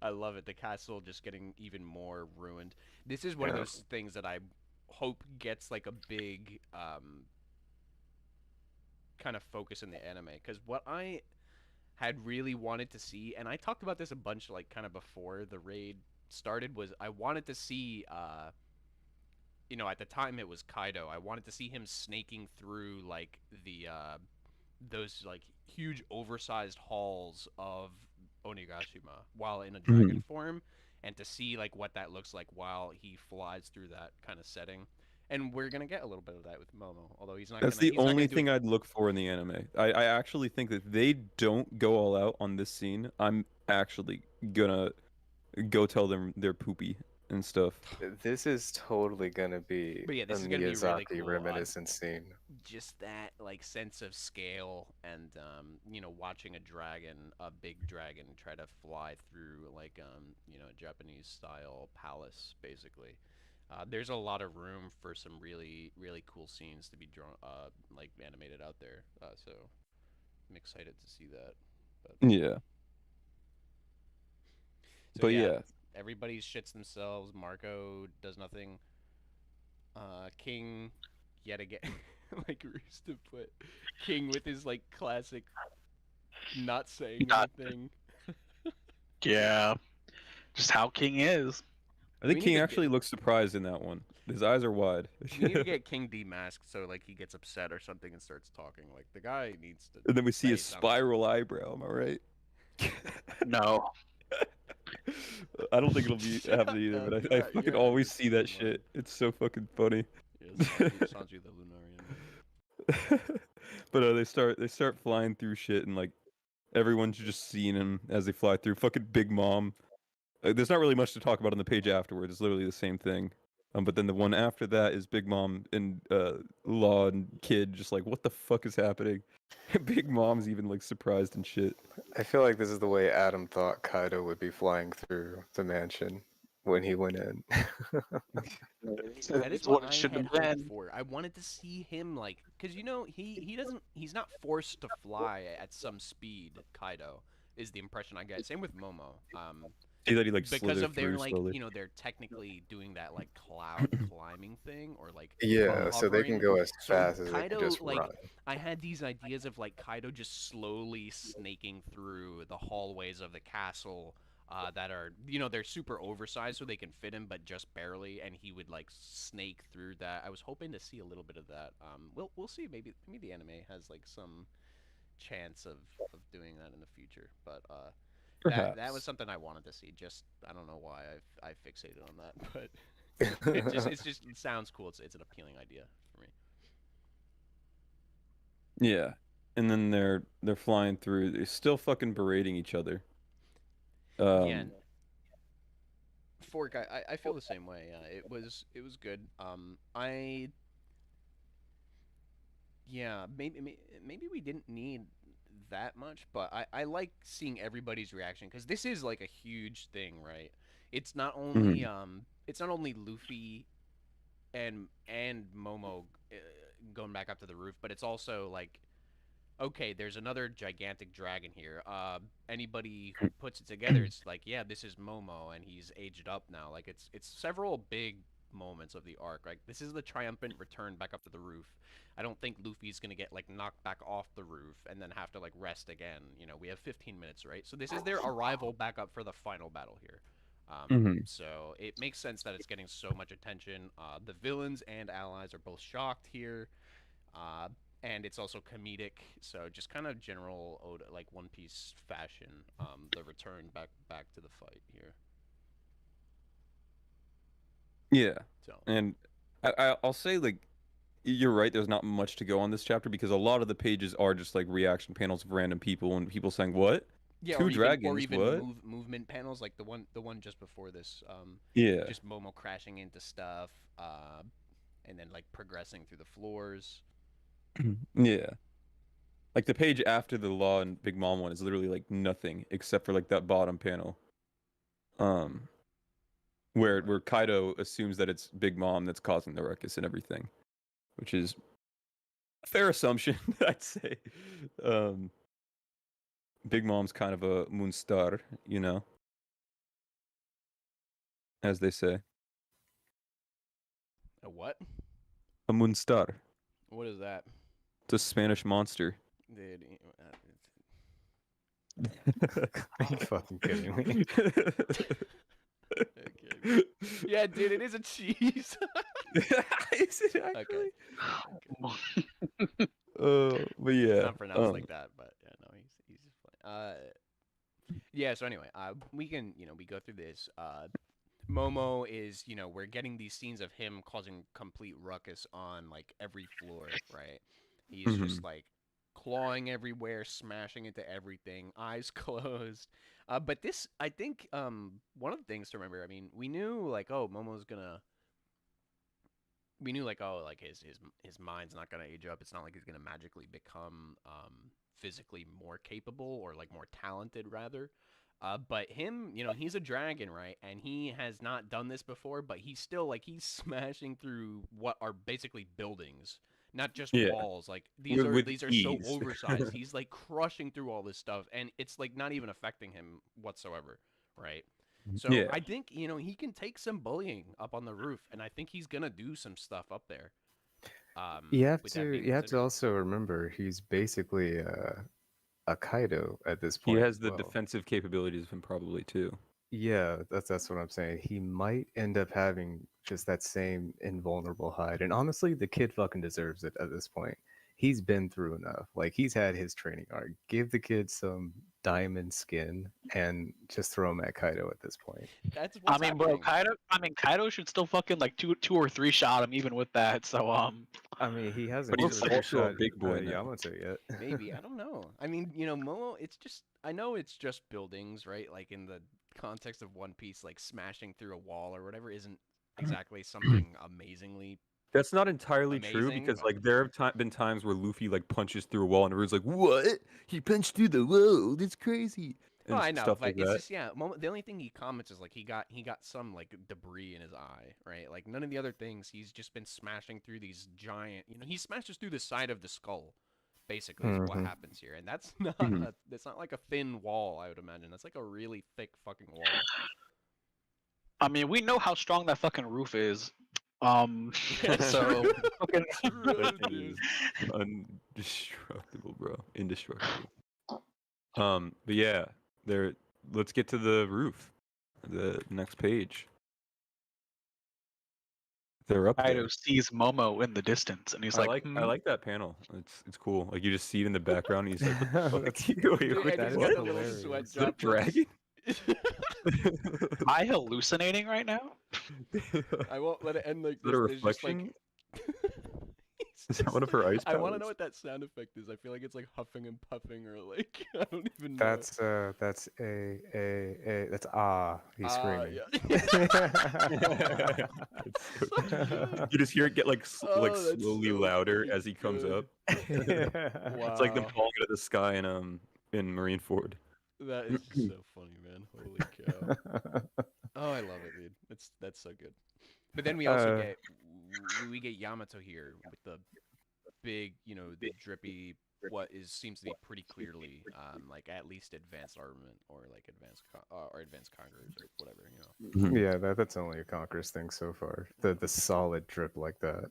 I love it. The castle just getting even more ruined. This is one of Yeah. those things that I hope gets like a big kind of focus in the anime, because what I had really wanted to see, and I talked about this a bunch like kind of before the raid started, was I wanted to see at the time it was Kaido. I wanted to see him snaking through like the those like huge oversized halls of Onigashima while in a dragon form, and to see like what that looks like while he flies through that kind of setting. And we're gonna get a little bit of that with Momo, although he's not. That's gonna, the he's not gonna only do thing it- I'd look for in the anime. I actually think that they don't go all out on this scene. I'm actually gonna go tell them they're poopy and stuff. This is totally gonna be But yeah, this a is gonna be really Miyazaki cool. reminiscent scene. just that like sense of scale, and watching a big dragon try to fly through like a Japanese style palace basically. There's a lot of room for some really really cool scenes to be drawn like animated out there, so I'm excited to see that. But, Yeah. so But yeah. everybody shits themselves. Marco does nothing. King yet again like Reese to put King with his like classic not saying Not- anything. Yeah, just how King is. I think We need King to actually get- looks surprised in that one. His eyes are wide. We need to get King demasked so like he gets upset or something and starts talking. Like the guy needs to. And then we see say his something. spiral eyebrow. Am I right? No, I don't think it'll be happening either, up, but I yeah, fucking yeah, always it's see that so shit. It's so fucking funny. Yeah, Sanji the Lunarian. But they start flying through shit, and like everyone's just seeing him as they fly through. Fucking Big Mom. There's not really much to talk about on the page afterwards. It's literally the same thing. But then the one after that is Big Mom and Law and Kid just like, what the fuck is happening? Big Mom's even like surprised and shit. I feel like this is the way Adam thought Kaido would be flying through the mansion when he went in. That is It's what what it I should had have hoped been. for. I wanted to see him like, cause he's not forced to fly at some speed. Kaido is the impression I get. Same with Momo. See that he like Because slither of their through like, slowly. they're technically doing that like cloud climbing thing or like Yeah, so they can hovering. go as So fast as they can Kaido just like, run. I had these ideas of like Kaido just slowly snaking through the hallways of the castle that are, they're super oversized so they can fit him, but just barely, and he would like snake through that. I was hoping to see a little bit of that. We'll see. Maybe the anime has like some chance of doing that in the future, but that was Perhaps. something I wanted to see. Just I don't know why I fixated on that, but it sounds cool. It's an appealing idea for me. Yeah. And then they're flying through. They're still fucking berating each other. Yeah, Um, Fork, I feel the same way. It was good. I Yeah, maybe we didn't need that much, but I like seeing everybody's reaction because this is like a huge thing, right? mhm. It's not only Luffy and Momo going back up to the roof, but it's also like, okay, there's another gigantic dragon here. Anybody who puts it together, it's like, yeah, this is Momo, and he's aged up now. Like it's several big moments of the arc. Like this is the triumphant return back up to the roof. I don't think Luffy's gonna get like knocked back off the roof and then have to like rest again. We have 15 minutes, right? So this is their arrival back up for the final battle here. Mhm. So it makes sense that it's getting so much attention. The villains and allies are both shocked here. Uh, and it's also comedic, so just kind of general Oda, like One Piece fashion. The return back to the fight here. Yeah. So And I'll say like you're right. There's not much to go on this chapter because a lot of the pages are just like reaction panels of random people and people saying, "What? yeah, Two or dragons? even What?" movement panels like the one just before this. Yeah. Just Momo crashing into stuff, and then like progressing through the floors. Yeah. Like the page after the Law and Big Mom one is literally like nothing except for like that bottom panel. Um, where Kaido assumes that it's Big Mom that's causing the ruckus and everything, which is a fair assumption, I'd say. Um, Big Mom's kind of a Moonstar, as they say. A what? A Moonstar. What is that? It's a Spanish monster. Dude, Are you fucking kidding me? okay. Yeah, dude, it is a cheese. Is it actually? Okay. But It's yeah. not pronounced like that, but yeah, no, he's just funny. Yeah. So anyway, we can we go through this. Momo is we're getting these scenes of him causing complete ruckus on like every floor, right? He's just Mhm. like clawing everywhere, smashing into everything, eyes closed. But this, I think, one of the things to remember. I mean, we knew like, oh, Momo's gonna. We knew like, oh, like his mind's not gonna age up. It's not like he's gonna magically become physically more capable or like more talented rather. But him, he's a dragon, right? And he has not done this before, but he's still like he's smashing through what are basically buildings, not just Yeah. walls. Like With these are so ease. oversized. He's like crushing through all this stuff, and it's like not even affecting him whatsoever, right? So Yeah. I think he can take some bullying up on the roof, and I think he's gonna do some stuff up there. You have With to that being you have to considered. also remember he's basically a Kaido at this He point has as the well. defensive capabilities of him probably too. Yeah, that's what I'm saying. He might end up having just that same invulnerable hide. And honestly, the kid fucking deserves it at this point. He's been through enough. Like he's had his training arc. Give the kid some diamond skin and just throw him at Kaido at this point. That's I what's mean, bro, happening. Kaido should still fucking like two or three shot him even with that. So I mean, he hasn't But we'll he's see. two or three also a shot big boy now. Yamato yet. Maybe I don't know. I mean, Momo. It's just I know it's just buildings, right? Like in the context of One Piece, like smashing through a wall or whatever isn't exactly something amazingly That's not entirely true amazing. because But like there have been times where Luffy like punches through a wall and everyone's like, "What? He punched through the wall? That's crazy." Oh, and I know, stuff but like it's that. just the only thing he comments is like he got some like debris in his eye, right? Like none of the other things. He's just been smashing through these giant. He smashes through the side of the skull. Basically, is what Mhm. happens here, and that's not Mhm. that's not like a thin wall. I would imagine that's like a really thick fucking wall. I mean, we know how strong that fucking roof is. So True. fucking True, That thing dude. is indestructible, bro. Indestructible. But yeah, there. Let's get to the roof. The next page. They're up there. Kaido sees Momo in the distance, and he's I like, like I "Hmm." like that panel. It's cool. Like you just see it in the background. And he's like, "What the fuck?" That's- Wait, Dude, what and the he's is got fuck? the little hilarious. sweat Is that a droplets. Am I hallucinating right now? I won't let it end like Is that a this. There's just like. reflection? Is that one of her ice I want to know powers? what that sound effect is. I feel like it's like huffing and puffing, or like I don't even know. That's that's that's he's screaming. Yeah. It's so Such good. You just hear it get like like Oh, that's slowly so louder fucking as he comes good. up. Wow. It's like them calling it at the sky in Marineford. That is so funny, man. Holy cow. Oh, I love it, dude. That's so good. But then we also get Yamato here with the big, the drippy, what seems to be pretty clearly like at least advanced armament or like advanced conquerors or whatever, Mhm. Yeah, that's only a Conqueror's thing so far. The solid drip like that.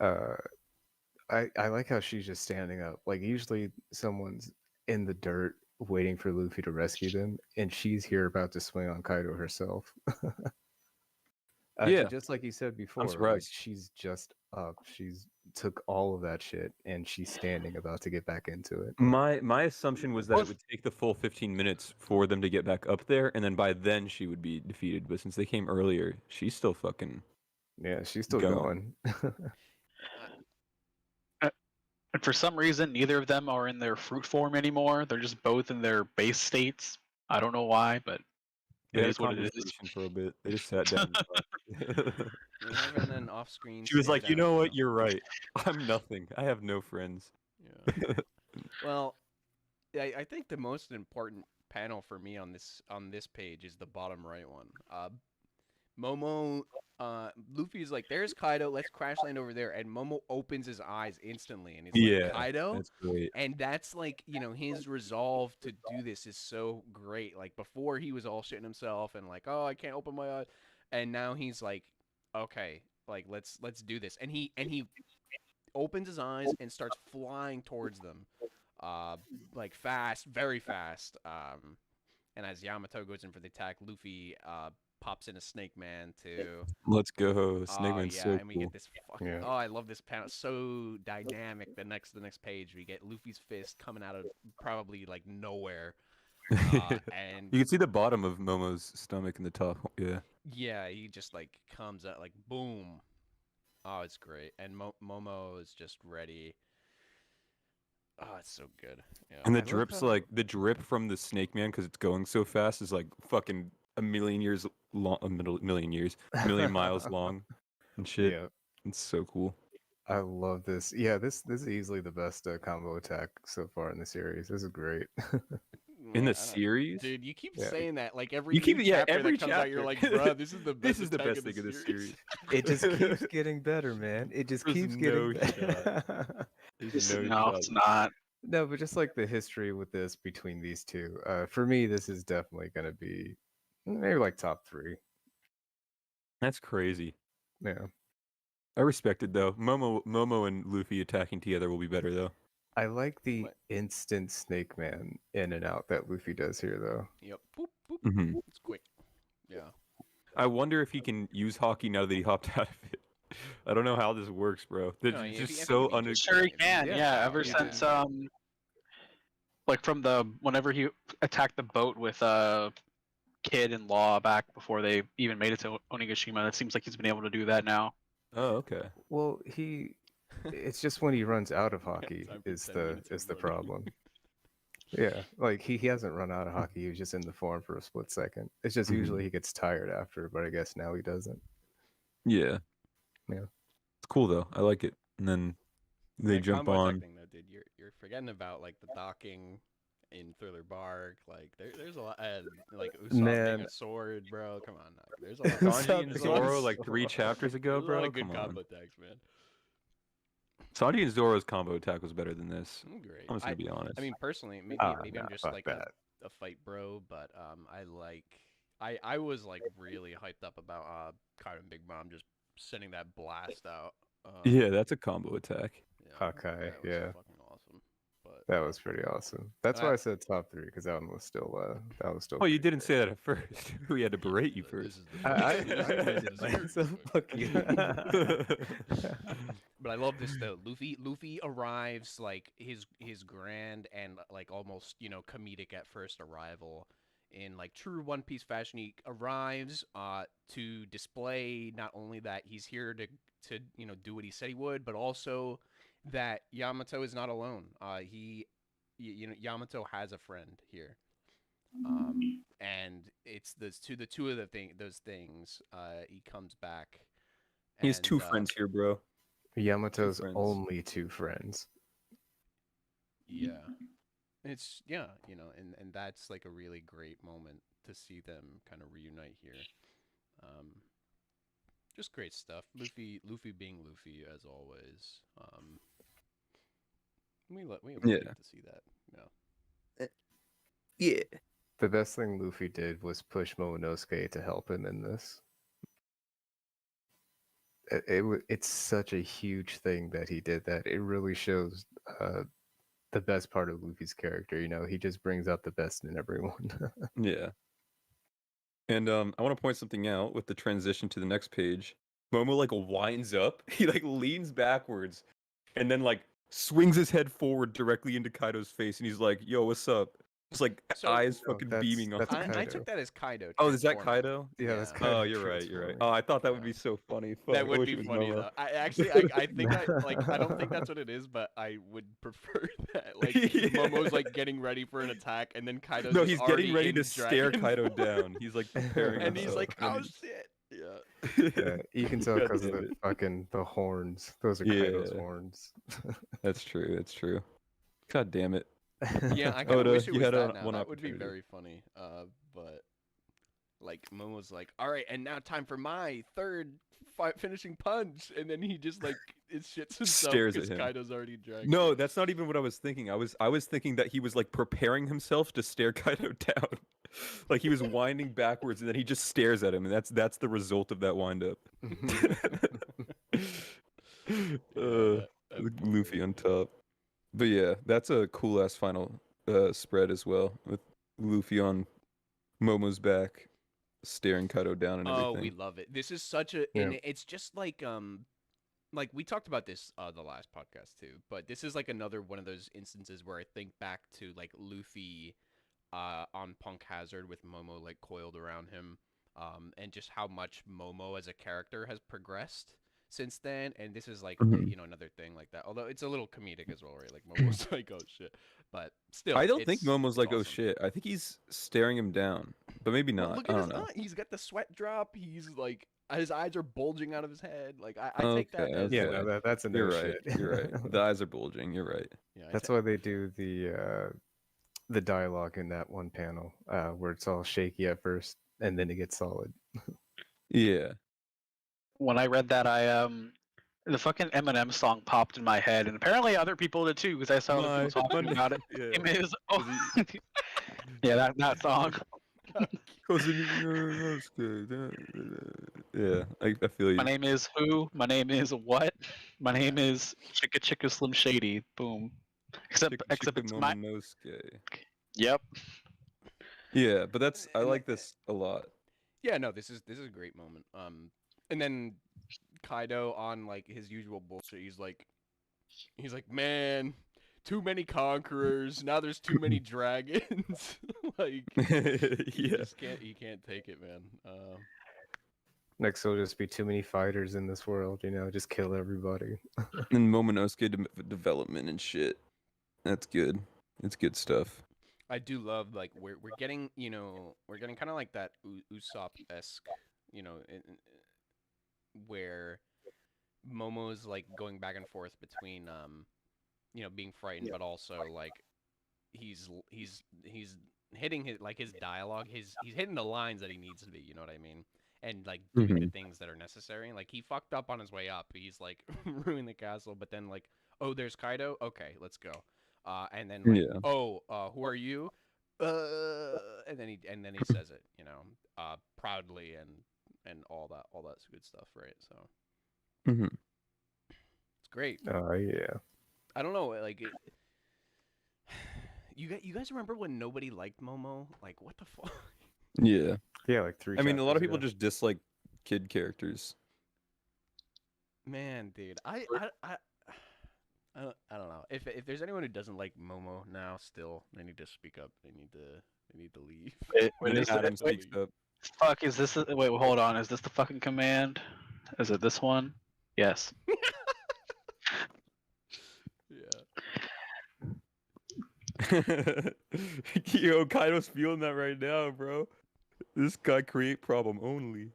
Yeah. I like how she's just standing up. Like usually someone's in the dirt waiting for Luffy to rescue them, and she's here about to swing on Kaido herself. Yeah, Just like you said before, like surprised. she's just up. She's took all of that shit, and she's standing about to get back into it. My assumption was that it would take the full 15 minutes for them to get back up there, and then by then she would be defeated. But since they came earlier, she's still fucking Yeah, she's still going. going. And for some reason, neither of them are in their fruit form anymore. They're just both in their base states. I don't know why, but They it had a is what it is. conversation for a bit. They just sat down. And talked. We're having an off-screen. She was stare like, "You down, know what? You're right. I'm nothing. I have no friends." Yeah. Well, I think the most important panel for me on this page is the bottom right one. Momo, Luffy's like, "There's Kaido. Let's crash land over there." And Momo opens his eyes instantly, and he's Yeah, like, "Kaido." that's great. And that's like, his resolve to do this is so great. Like before, he was all shitting himself and like, "Oh, I can't open my eyes," and now he's like, "Okay, like let's do this." And he opens his eyes and starts flying towards them, like fast, very fast. And as Yamato goes in for the attack, Luffy pops in a Snake Man to. Let's go. Snake Oh Man's yeah, so and we cool. get this fucking. Yeah. Oh, I love this panel. So dynamic. The next page, we get Luffy's fist coming out of probably like nowhere, and You can see the bottom of Momo's stomach in the top. Yeah. yeah, he just like comes out like boom. Oh, it's great, and Momo is just ready. Oh, it's so good. Yeah. And the I love drip's how- like the drip from the Snake Man because it's going so fast is like fucking a million years long, a million miles long, and shit. Yeah, It's so cool. I love this. Yeah, this is easily the best combo attack so far in the series. This is great. In Man, the I don't- series, Dude, you keep Yeah. saying that like every You keep- new yeah, chapter every that comes out, you're like, chapter. bruh, this is the best. this is the attack best thing of the series. It just keeps getting better, man. It just There's keeps no getting better. There's No, shot. it's not. No, but just like the history with this between these two, for me, this is definitely going to be maybe like top 3. That's crazy. Yeah. I respect it though. Momo and Luffy attacking together will be better though. I like the What? instant Snake Man in and out that Luffy does here, though. Yep. Boop, boop. Mhm. It's quick. Yeah. I wonder if he can use hockey now that he hopped out of it. I don't know how this works, bro. It's No, if just he- if so he can just- Sure, he Yeah, can. yeah, Yeah, no, ever he since can. like from whenever he attacked the boat with Kid and Law back before they even made it to Onigashima, it seems like he's been able to do that now. Oh, okay. Well, it's just when he runs out of hockey time for is 10 the minutes of is the voting. problem. Yeah, like he hasn't run out of hockey. He was just in the form for a split second. It's just Mhm. usually he gets tired after, but I guess now he doesn't. Yeah. Yeah. It's cool though. I like it. And then they That jump combo attack on. thing, though, dude, you're forgetting about like the docking in Thriller Bark. Like there's a lot, and like Usopp Man. being a sword, bro. Come on, like, there's a lot. Sanji and there's a lot of Zoro s- like 3 chapters ago, there's a lot bro. of good Come on. combo attacks, man. Sanji and Zoro's combo attack was better than this. Great. I'm just gonna be honest. I mean, personally, maybe Ah, maybe I'm nah, just fuck like that. a fight bro, but I was like really hyped up about Kaido and Big Mom just sending that blast out. Yeah, that's a combo attack. Yeah, Hawkeye, that was yeah. so fucking awesome. But That was pretty awesome. That's And why I- I said top 3 because that one was still Oh, you pretty didn't great. say that at first. We had to berate you this first. is the I this is rated the spirit, myself. but- Fuck you. But I love this though. Luffy arrives like his grand and like almost comedic at first arrival in like true One Piece fashion. He arrives to display not only that he's here to do what he said he would, but also that Yamato is not alone. Yamato has a friend here. And it's the two of those things. He comes back. He has 2 and, friends here, bro. Yamato's friends. only 2 friends. Yeah. It's and that's like a really great moment to see them kind of reunite here. Just great stuff. Luffy being Luffy as always. We like to see that. Yeah. The best thing Luffy did was push Momonosuke to help him in this. It's such a huge thing that he did that. It really shows the best part of Luffy's character. He just brings out the best in everyone. Yeah. And I want to point something out with the transition to the next page. Momo like winds up, he like leans backwards, and then like swings his head forward directly into Kaido's face, and he's like, "Yo, what's up?" Just like So- eyes No, fucking that's- beaming on. that's I Kaido. took that as Kaido. Oh, is that transforming. Kaido? Yeah, that's Yeah. Kaido. Oh, you're right. You're right. transforming. Oh, I thought that Yeah. would be so funny. Fuck, That I would wish be it was funny Momo. though. I think I don't think that's what it is, but I would prefer that. Like Yeah. Momo's like getting ready for an attack, and then Kaido's No, just he's already getting ready in to stare dragon Kaido form. down. He's like preparing and he's himself, like, and "Oh he's- shit!" Yeah. Yeah, you can tell God because of damn the it. fucking the horns. Those are Kaido's Yeah. horns. That's true. That's true. God damn it. Yeah, I kind of Oda, wish it you was had that now. one That would be opportunity. very funny. But like Momo's like, "All right, and now time for my third finishing punch," and then he just like it shits himself Stares at because him. Kaido's already dragged. No, that's not even what I was thinking. I was thinking that he was like preparing himself to stare Kaido down. Like he was winding backwards and then he just stares at him, and that's the result of that wind up. Luffy on top. But yeah, that's a cool ass final spread as well, with Luffy on Momo's back, staring Kaido down and Oh, everything. we love it. This is such a, Yeah. and it's just like we talked about this the last podcast too, but this is like another one of those instances where I think back to like Luffy on Punk Hazard with Momo like coiled around him, and just how much Momo as a character has progressed since then. And this is like Mhm. another thing like that. Although it's a little comedic as well, right? Like Momo's like, "Oh shit," but still, I don't think it's- Momo's it's like, oh awesome. shit. I think he's staring him down, but maybe Well, not. look I at don't his know. eye. He's got the sweat drop. He's like his eyes are bulging out of his head. Like I take that Okay, as Yeah, okay. no, that's a no You're right. shit. You're right. The eyes are bulging. You're right. yeah, I That's ta- why they do the dialogue in that one panel where it's all shaky at first and then it gets solid. Yeah. When I read that, the fucking Eminem song popped in my head, and apparently other people did too, because I saw other people talking about it. Yeah. It is, yeah, that song. Yeah, I feel you. My name is who? My name is what? My name is Chicka Chicka Slim Shady. Boom. Except it's my. Momonosuke. Yep. Yeah, but that's I And like this a lot. yeah, no, this is a great moment. And then Kaido on like his usual bullshit. He's like, man, too many conquerors. Now there's too many dragons. Like, he Yeah. just can't. He can't take it, man. Next, there'll just be too many fighters in this world, just kill everybody. And Momonosuke development and shit. That's good. It's good stuff. I do love like we're getting we're getting kind of like that Usopp-esque where Momo's like going back and forth between being frightened but also like he's hitting his dialogue. He's hitting the lines that he needs to be. You know what I mean? And like doing the things that are necessary. Like he fucked up on his way up. He's like ruining the castle, but then like, oh, there's Kaido. Okay, let's go. And then like, Yeah. oh, who are you? And then he says it, you know, proudly and all that good stuff, right? So hmm it's great. Oh yeah. I don't know, like you guys remember when nobody liked Momo? Like what the fuck? Yeah. Yeah, like 3 I mean, a lot of chapters people ago. just dislike kid characters. Man, dude, I don't know. If there's anyone who doesn't like Momo now, still, they need to speak up. They need to leave. Wait, Nick is it- Adams wait, speaks up. fuck, is this? Wait, hold on. Is this the fucking command? Is it this one? Yes. Yeah. Yo, Kaido's feeling that right now, bro. This guy create problem only.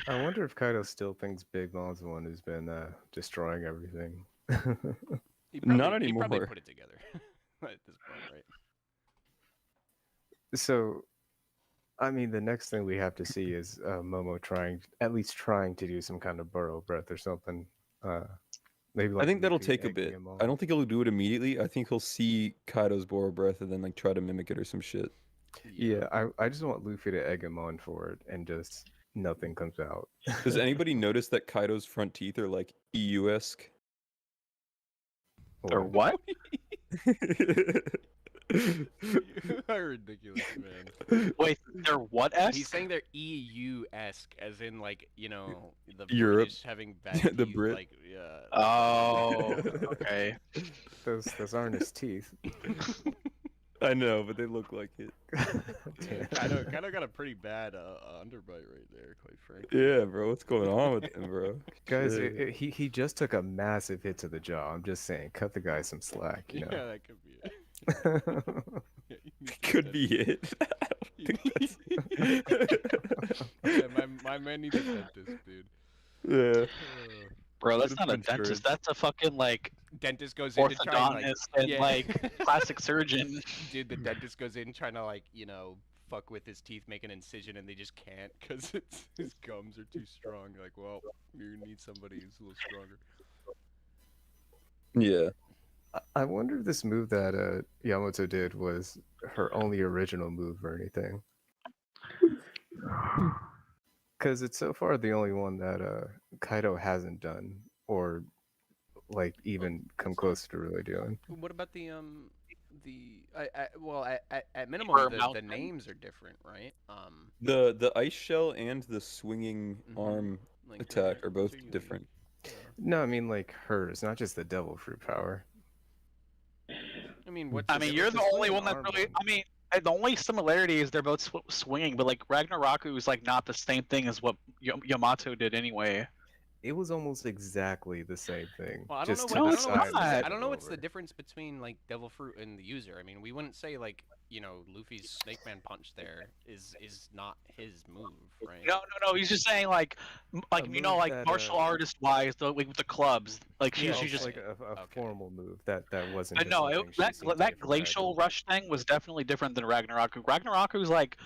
I wonder if Kaido still thinks Big Mom's the one who's been destroying everything. He Not He probably anymore. put it together at this point, right? So, I mean, the next thing we have to see is Momo at least trying to do some kind of burrow breath or something. Maybe I like think that'll Luffy take a egging bit. him on. I don't think he'll do it immediately. I think he'll see Kaido's Boro breath and then like try to mimic it or some shit. Yeah, I just want Luffy to egg him on for it and just nothing comes out. Does anybody notice that Kaido's front teeth are like EU-esque? Or what? You are ridiculous, man. Wait, they're what? He's saying they're EU-esque, as in like, you know, the Europe. British having bad The teeth, Brit. like, yeah. Oh, okay. Those aren't his teeth. I know, but they look like it. Damn. Kind of got a pretty bad underbite right there, quite frankly. Yeah, bro. What's going on with him, bro? Guys, Shit. he just took a massive hit to the jaw. I'm just saying, cut the guy some slack, you Yeah, know. that could be it. Yeah, you need to Could get be it. I don't think that's- Yeah, my man needs a dentist, dude. Yeah. Bro, that's Could've not a been dentist. insurance. That's a fucking like Dentist goes in to try and, like, orthodontist and yeah. like plastic surgeon. Dude, the dentist goes in trying to, like, you know, fuck with his teeth, make an incision, and they just can't because his gums are too strong. Like, well, you need somebody who's a little stronger. Yeah. I wonder if this move that Yamato did was her only original move or anything. Because it's so far the only one that Kaido hasn't done or like even come close to really doing. What about well, at minimum, Or the mountain. names are different, right? The ice shell and the swinging Mhm. arm Like attack are both so you- different. No, I mean like hers, not just the devil fruit power. I mean, what's I mean, you're the only one that's really. I mean, the only similarity is they're both swinging, but like Ragnarok is like not the same thing as what Yamato did anyway. It was almost exactly the same thing. Well, I don't just know. to What, the I don't know. side What's, and I don't know what's the over. difference between like Devil Fruit and the user. I mean, we wouldn't say like, you know, Luffy's Snake Man punch there is not his move, right? No. He's just saying like A you know, move like that, martial artist wise, like with the clubs, like Yeah, she's just. like a Okay. formal move that wasn't. But just no, something she that seemed to that get from glacial Kaido. rush thing was definitely different than Ragnarok. Ragnarok was like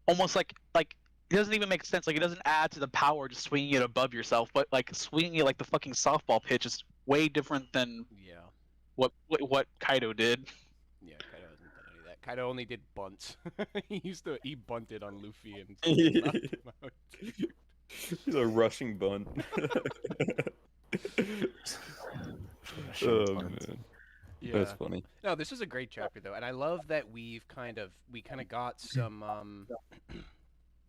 almost like it doesn't even make sense. Like it doesn't add to the power just swinging it above yourself, but like swinging it like the fucking softball pitch is way different than Yeah. what Kaido did. Yeah, Kaido hasn't done any of that. Kaido only did bunts. he bunted on Luffy and knocked him out. He's a rushing bunt. Rushing Oh buns. man, Yeah. that's funny. No, this is a great chapter though, and I love that we kind of got some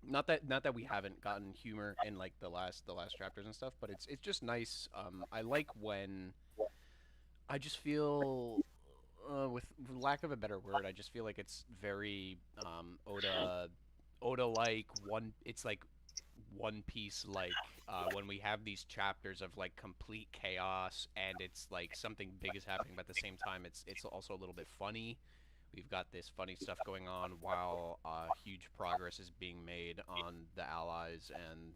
not that we haven't gotten humor in like the last chapters and stuff, but it's just nice. I like when I just feel with lack of a better word, I just feel like it's very Oda like it's like One Piece like when we have these chapters of like complete chaos and it's like something big is happening, but at the same time it's also a little bit funny. We've got this funny stuff going on while huge progress is being made on the Allies, and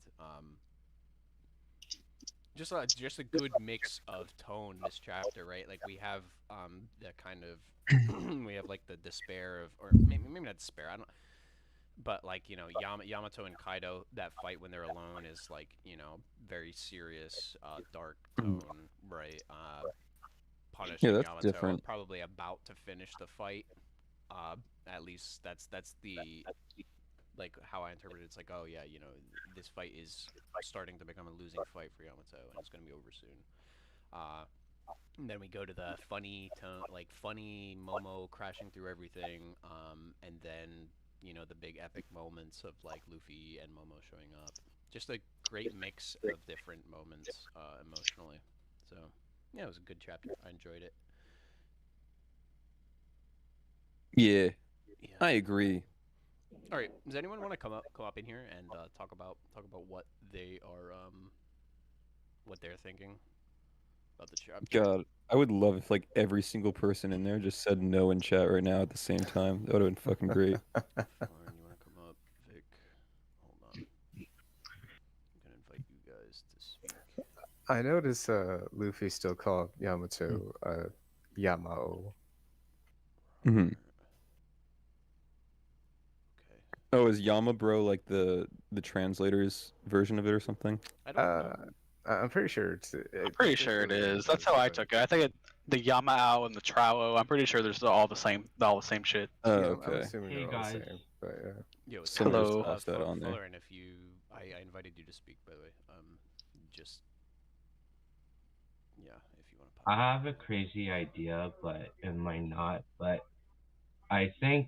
just a good mix of tone this chapter, right? Like we have the kind of we have like the despair of, or maybe not despair. I don't. But like Yamato and Kaido, that fight when they're alone is like very serious, dark tone, right? Punish Yeah, and that's Yamato are different. probably about to finish the fight. At least that's the like how I interpret it. It's like, oh yeah, this fight is starting to become a losing fight for Yamato, and it's gonna be over soon. And then we go to the funny tone, like funny Momo crashing through everything, and then the big epic moments of like Luffy and Momo showing up. Just a great mix of different moments emotionally. So yeah, it was a good chapter. I enjoyed it. Yeah, Yeah. I agree. All right. Does anyone want to come up in here and talk about what they are what they're thinking about the chapter? God, I would love if like every single person in there just said no in chat right now at the same time. That would have been fucking great. Lauren, you want to come up? Vic, hold on. I'm gonna invite you guys to speak. I notice Luffy still called Yamato Yamao. hmm Okay. Oh, is Yama Bro like the translator's version of it or something? I don't know. I'm pretty sure it's. I'm pretty sure it is. That's how I took it. I think the Yamao and the Trao. I'm pretty sure there's all the same shit. Oh, Yeah, I'm okay. assuming Hey, they're all the guys. same, but yeah. Yo, it's Someone just tossed that on there. Fuller, and if you, I invited you to speak, by the way. Just yeah, if you want to I pop. have a crazy idea, but it might not. But I think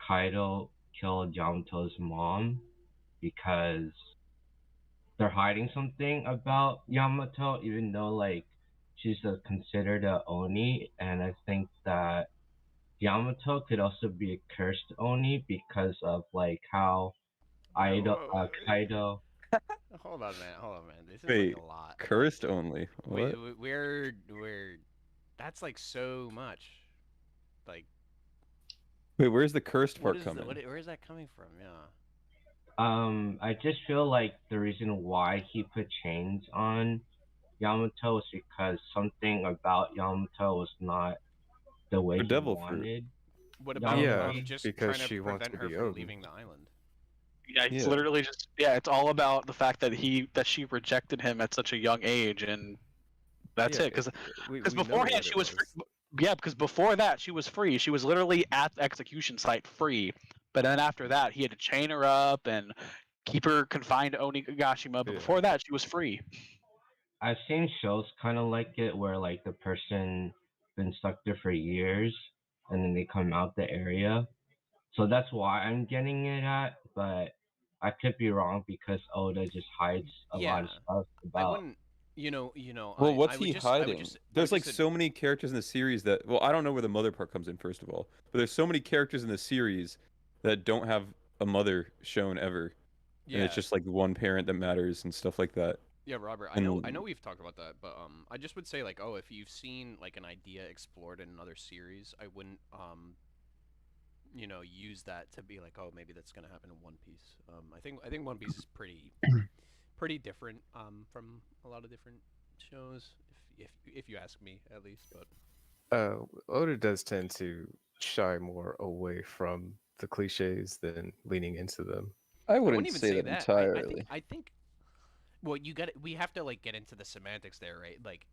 Kaido killed Yamato's mom because they're hiding something about Yamato, even though like she's considered a Oni, and I think that Yamato could also be a cursed Oni because of like how Kaido. Hold on, man. Hold on, man. This is Wait, like a lot. cursed only. We, What? we're that's like so much. Like, Wait, where's the cursed what part is coming? where is that coming from? Yeah. I just feel like the reason why he put chains on Yamato was because something about Yamato was not the way The he devil fruit. wanted. What about Yeah, just because trying to she wants prevent to her be from owned. leaving the island? Yeah, it's Yeah. literally just it's all about the fact that she rejected him at such a young age, and that's Yeah, it. Because we know beforehand what she it was free. Yeah, because before that she was free. She was literally at the execution site free. But then after that, he had to chain her up and keep her confined to Onigashima. But Yeah. before that, she was free. I've seen shows kind of like it where like the person been stuck there for years and then they come out the area. So that's why I'm getting it at, but I could be wrong because Oda just hides a lot of Yeah. stuff I about. wouldn't. Well, I what's would he just, I would hiding? just, I There's would like just so many characters in the series that, well, I don't know where the mother part comes in, first of all, but there's so many characters in the series that don't have a mother shown ever, and yeah. it's just like one parent that matters and stuff like that. Yeah, Robert. I know And we've talked about that, but I just would say like, oh, if you've seen like an idea explored in another series, I wouldn't use that to be like, oh, maybe that's gonna happen in One Piece. I think One Piece is pretty different from a lot of different shows, if you ask me at least. But Oda does tend to shy more away from the cliches than leaning into them. I I wouldn't wouldn't even say say that that. entirely. I think. Well, we have to like get into the semantics there, right? Like,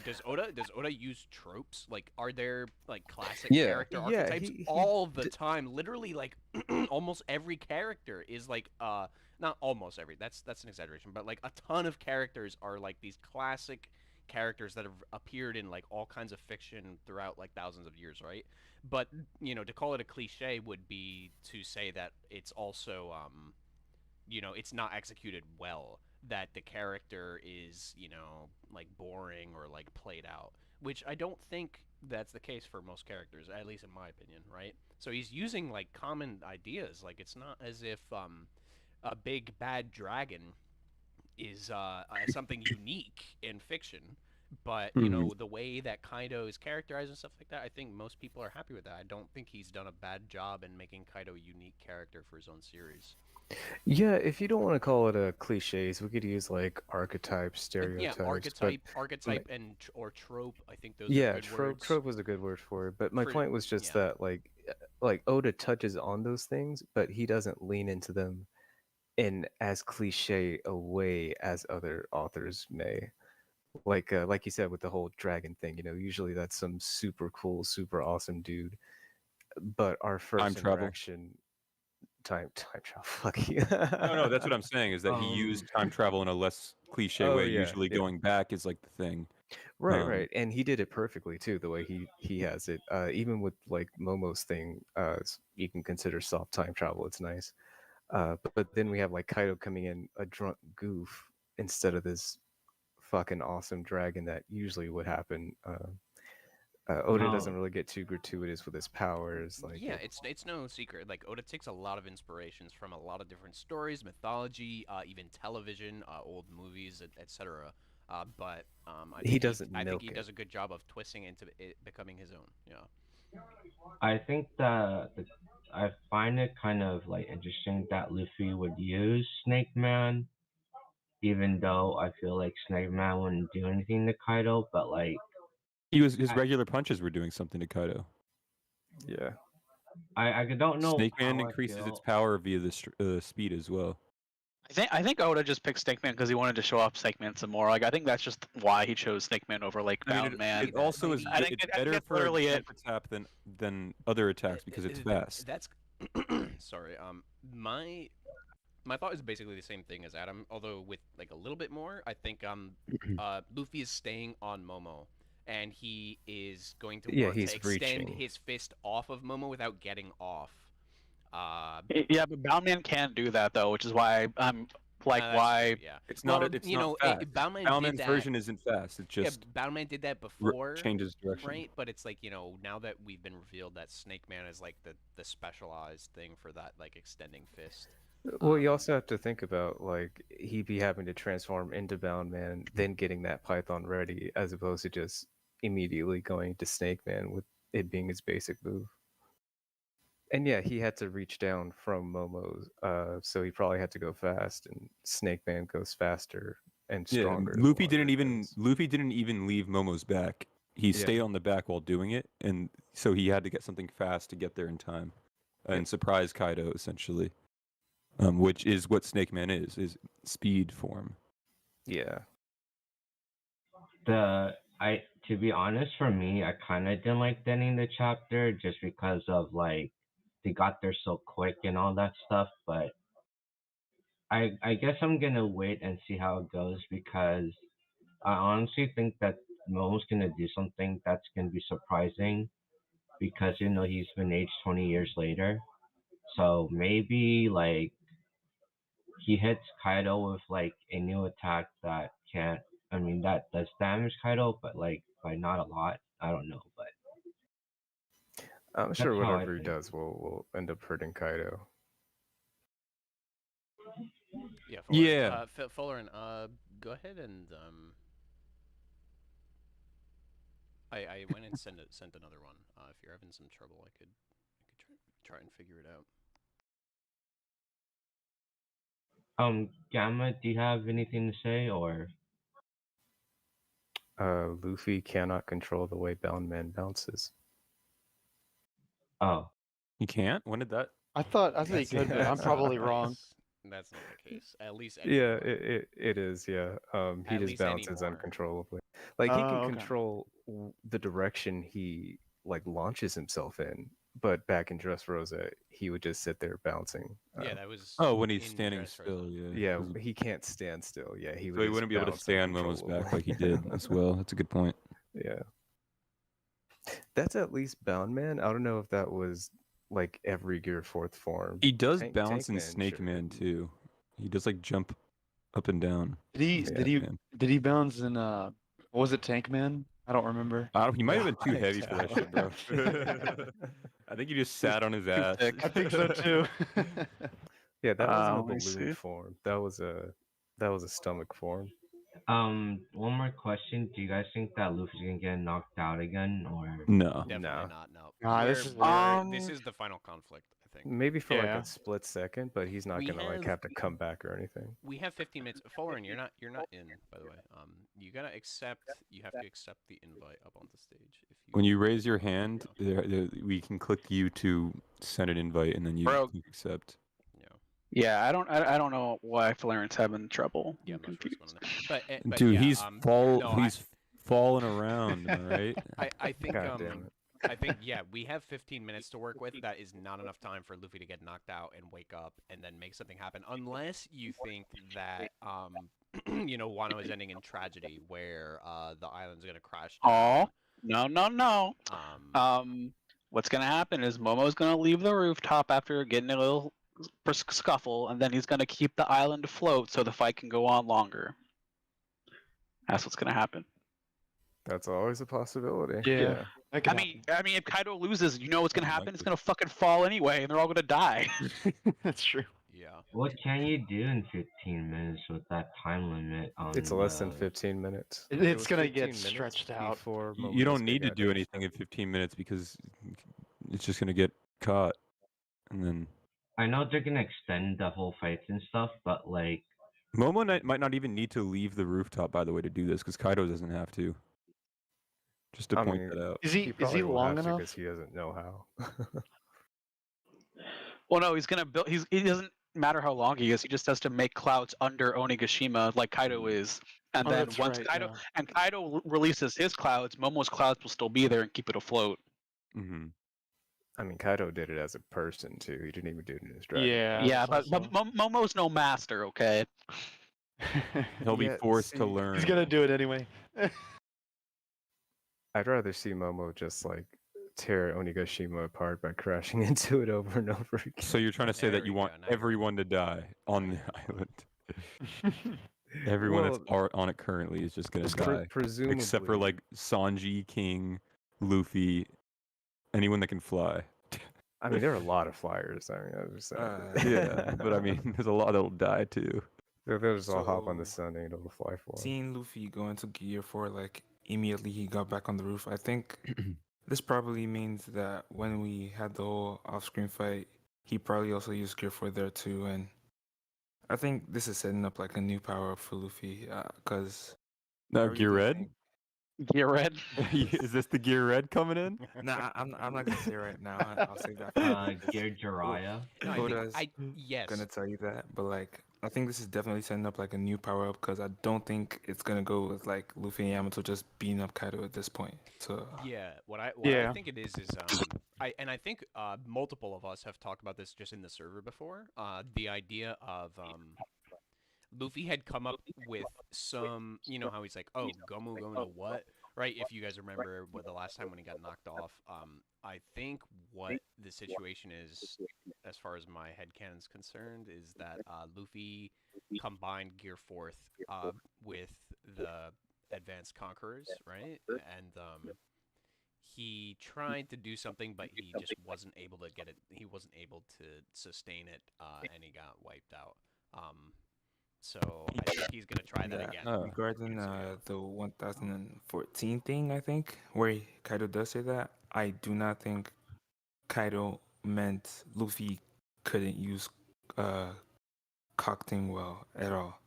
does Oda use tropes? Like, are there like classic Yeah. character Yeah, archetypes he all the time? Literally, like almost every character is like not almost every. That's an exaggeration, but like a ton of characters are like these classic characters that have appeared in like all kinds of fiction throughout like thousands of years, right? But to call it a cliche would be to say that it's also it's not executed well, that the character is like boring or like played out, which I don't think that's the case for most characters, at least in my opinion, right? So he's using like common ideas. Like, it's not as if a big bad dragon is something unique in fiction, but Mhm. the way that Kaido is characterized and stuff like that, I think most people are happy with that. I don't think he's done a bad job in making Kaido a unique character for his own series. Yeah, if you don't want to call it a cliches, we could use like archetypes, Yeah, stereotypes. archetype, and or trope. I think those are Yeah, good trope words. trope was a good word for it. But my point was just Yeah. that like Oda touches on those things, but he doesn't lean into them in as cliche a way as other authors may. Like you said with the whole dragon thing, usually that's some super cool, super awesome dude. But our first Time travel. interaction, time travel, fuck you. No, that's what I'm saying is that he used time travel in a less cliche Oh way. yeah, Usually yeah. going back is like the thing. Right, and he did it perfectly too, the way he has it. Even with like Momo's thing, you can consider soft time travel. It's nice. But then we have like Kaido coming in a drunk goof instead of this fucking awesome dragon that usually would happen. Oda doesn't Oh. really get too gratuitous with his powers. Like, Yeah, it's no secret. Like Oda takes a lot of inspirations from a lot of different stories, mythology, even television, old movies, etc. But I he think doesn't I think milk he it. does a good job of twisting into it becoming his own. Yeah. I think that I find it kind of like interesting that Luffy would use Snake Man, even though I feel like Snake Man wouldn't do anything to Kaido. But like, His I- regular punches were doing something to Kaido. Yeah. I don't know Snake Man how I increases its feel. power via the speed as well. I think Oda just picked Snake Man because he wanted to show off Snake Man some more. Like I think that's just why he chose Snake Man over like I mean, Bound Man. it also is I think it's I think better that's for a literally it. jump attack than other attacks because it's fast. That's sorry. My thought is basically the same thing as Adam, although with like a little bit more. I think Luffy is staying on Momo, and he is going to Yeah, work to he's extend reaching. his fist off of Momo without getting off. Yeah, but Bound Man can't do that though, which is why I'm like that's why. true, yeah. It's Well, not it's you not know, fast. Boundman Boundman's did that. version isn't fast. It Yeah, just Boundman did that before, changes direction. right? But it's like, now that we've been revealed that Snake Man is like the specialized thing for that, like extending fist. Well, you also have to think about like he'd be having to transform into Bound Man, then getting that Python ready, as opposed to just immediately going to Snake Man with it being his basic move. And yeah, he had to reach down from Momo's, so he probably had to go fast, and Snake Man goes faster and Yeah, stronger. the Luffy longer didn't it even goes. Luffy didn't even leave Momo's back. He Yeah. stayed on the back while doing it, and so he had to get something fast to get there in time, and Yep. surprise Kaido essentially, which is what Snake Man is speed form. Yeah. To be honest, for me, I kind of didn't like the ending of the chapter just because of like they got there so quick and all that stuff. But I guess I'm gonna wait and see how it goes because I honestly think that Momo's gonna do something that's gonna be surprising because he's been aged 20 years later. So maybe like he hits Kaido with like a new attack that can't. I mean that does damage Kaido, but like by not a lot. I don't know, but I'm sure That's how I whatever he think. does will end up hurting Kaido. Yeah, Yeah. Fullerin, go ahead and I went and sent another one. If you're having some trouble, I could try and figure it out. Gamma, do you have anything to say or? Luffy cannot control the way Bound Man bounces. Oh, He can't. When did that? I thought he That's- could, but yeah, I'm that's not probably the wrong. case. That's not the case. At least Yeah, anymore. it is. Yeah, he At just least bounces anymore. uncontrollably. Like he Oh, can okay. control the direction he like launches himself in, but back in Dressrosa, he would just sit there bouncing. Yeah, that was. Oh, when he's in standing Dressrosa. still. Yeah. Yeah, 'cause- he can't stand still. Yeah, he would. So he just wouldn't be able to bounce stay on Momo's back like he did uncontrollably. as well. That's a good point. Yeah, that's at least Bound Man. I don't know if that was like every Gear fourth form. He does Tank- bounce Tank in Man, Snake sure. Man too. He does like jump up and down. Did he? Yeah. Did he? Man. Did he bounce in? What was it, Tank Man? I don't remember. He might have been too heavy for that shit, bro. I think he just sat on his ass. thick. I think so too. Yeah, that wasn't a let me see. balloon form. That was a stomach form. one more question. Do you guys think that Luffy's gonna get knocked out again, or? No. Definitely Nah. not. No. Nah, this This is- is the final conflict. I think. Maybe for like Yeah. a split second, but he's not We gonna like have- have to come back or anything. We have 15 minutes. Foreign, you're not in, by the way. You gotta accept. You have to accept the invite up on the stage. If you When you raise your hand, we can click you to send an invite, and then you Bro. click accept. Yeah. Yeah, I don't know why Flaren's having trouble. Yeah, I'm I'm not sure what's confused. going on there. But Dude, yeah, he's no, he's falling around, am I right? I think God damn it. I think yeah, we have 15 minutes to work with. That is not enough time for Luffy to get knocked out and wake up and then make something happen, unless you think that Wano is ending in tragedy, where the island's gonna crash down. Oh, no. What's gonna happen is Momo's gonna leave the rooftop after getting a little scuffle, and then he's gonna keep the island afloat so the fight can go on longer. That's what's gonna happen. That's always a possibility. Yeah. That could I mean, if Kaido loses, you know what's gonna happen? It's gonna fucking fall anyway, and they're all gonna die. happen. That's true. Yeah. What can you do in 15 minutes with that time limit on It's less than the- 15 minutes. It's It was gonna 15 get minutes stretched out. before You don't Momonosuke need to got do hit. anything in 15 minutes because it's just gonna get caught, and then I know they're gonna extend the whole fights and stuff, but like, might not even need to leave the rooftop, by the way, to do this, because Kaido doesn't have to. Just to I point mean, that out. Is he probably will long have to enough? because he doesn't know how. Well, no, he's gonna build. He doesn't matter how long he is. He just has to make clouds under Onigashima like Kaido is, and Oh, then that's once right, Kaido yeah. and Kaido releases his clouds, Momo's clouds will still be there and keep it afloat. Hmm. I mean, Kaido did it as a person too. He didn't even do it in his dragon. Yeah. Yeah, that's but also- Momo's no master, okay? He'll be Yeah, forced to see, learn. He's gonna do it anyway. I'd rather see Momo just like tear Onigashima apart by crashing into it over and over again. So you're trying to say There that you we want go, now you're everyone to die on the island. Everyone Well, that's on it currently is just gonna Pre- die, presumably, except for like Sanji, King, Luffy, anyone that can fly. I mean, there are a lot of flyers. I mean, I was just saying. Yeah, but I mean, there's a lot that'll die too. they'll just all hop on the So, sun and it'll fly for 'em. Seeing Luffy go into Gear 4, like, immediately he got back on the roof, I think this probably means that when we had the whole off-screen fight, he probably also used Gear 4 there too, and I think this is setting up, like, a new power-up for Luffy, because... Now Gear Red? Gear Red. Is this the Gear Red coming in? Nah, I'm not gonna say it right now, I'll save that for Gear Jiraiya. No, I Oda's think yes. gonna tell you that, but like I think this is definitely setting up like a new power up because I don't think it's gonna go with like Luffy and Yamato just beating up Kaido at this point. So Yeah, what I Yeah. think it is I think multiple of us have talked about this just in the server before. The idea of Luffy had come up with some, you know how he's like, oh, Gomu going to what? Right? If you guys remember the last time when he got knocked off, I think what the situation is, as far as my headcanon's concerned, is that Luffy combined Gear 4th with the Advanced Conquerors, right? And he tried to do something, but he just wasn't able to get it. He wasn't able to sustain it, and he got wiped out. So I think he's gonna try that again. regarding the 1014 thing, I think where Kaido does say that, I do not think Kaido meant Luffy couldn't use Cockting well at all.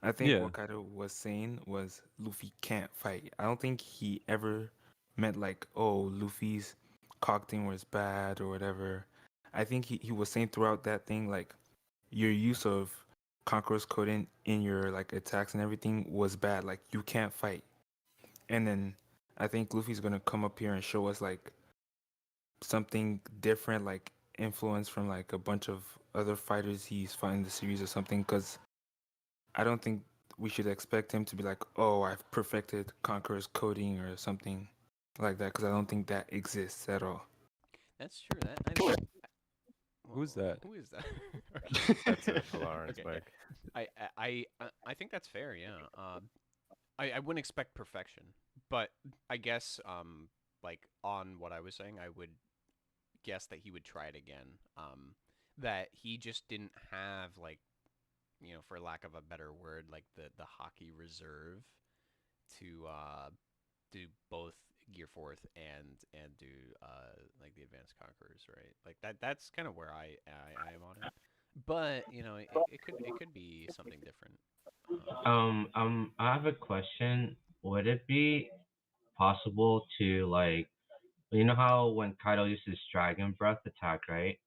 I think Yeah. what Kaido was saying was Luffy can't fight. I don't think he ever meant like, oh, Luffy's Cockting was bad or whatever. I think he was saying throughout that thing, like, your use of Conqueror's Code in your like attacks and everything was bad. Like, you can't fight. And then I think Luffy's gonna come up here and show us like something different, like influence from like a bunch of other fighters he's fought in the series or something. Because I don't think we should expect him to be like, oh, I've perfected Conqueror's coding or something like that. Because I don't think that exists at all. That's true. That Who's that? Who is that? That's it, Lawrence Okay. Mike. I think that's fair. Yeah. I wouldn't expect perfection, but I guess like on what I was saying, I would guess that he would try it again. That he just didn't have, like, you know, for lack of a better word, like the hockey reserve to do both Gear Fourth and do like the Advanced Conquerors, right? Like that's kind of where I am on it. But you know, it could be something different. I have a question. Would it be possible to like, you know how when Kaido uses Dragon Breath attack, right?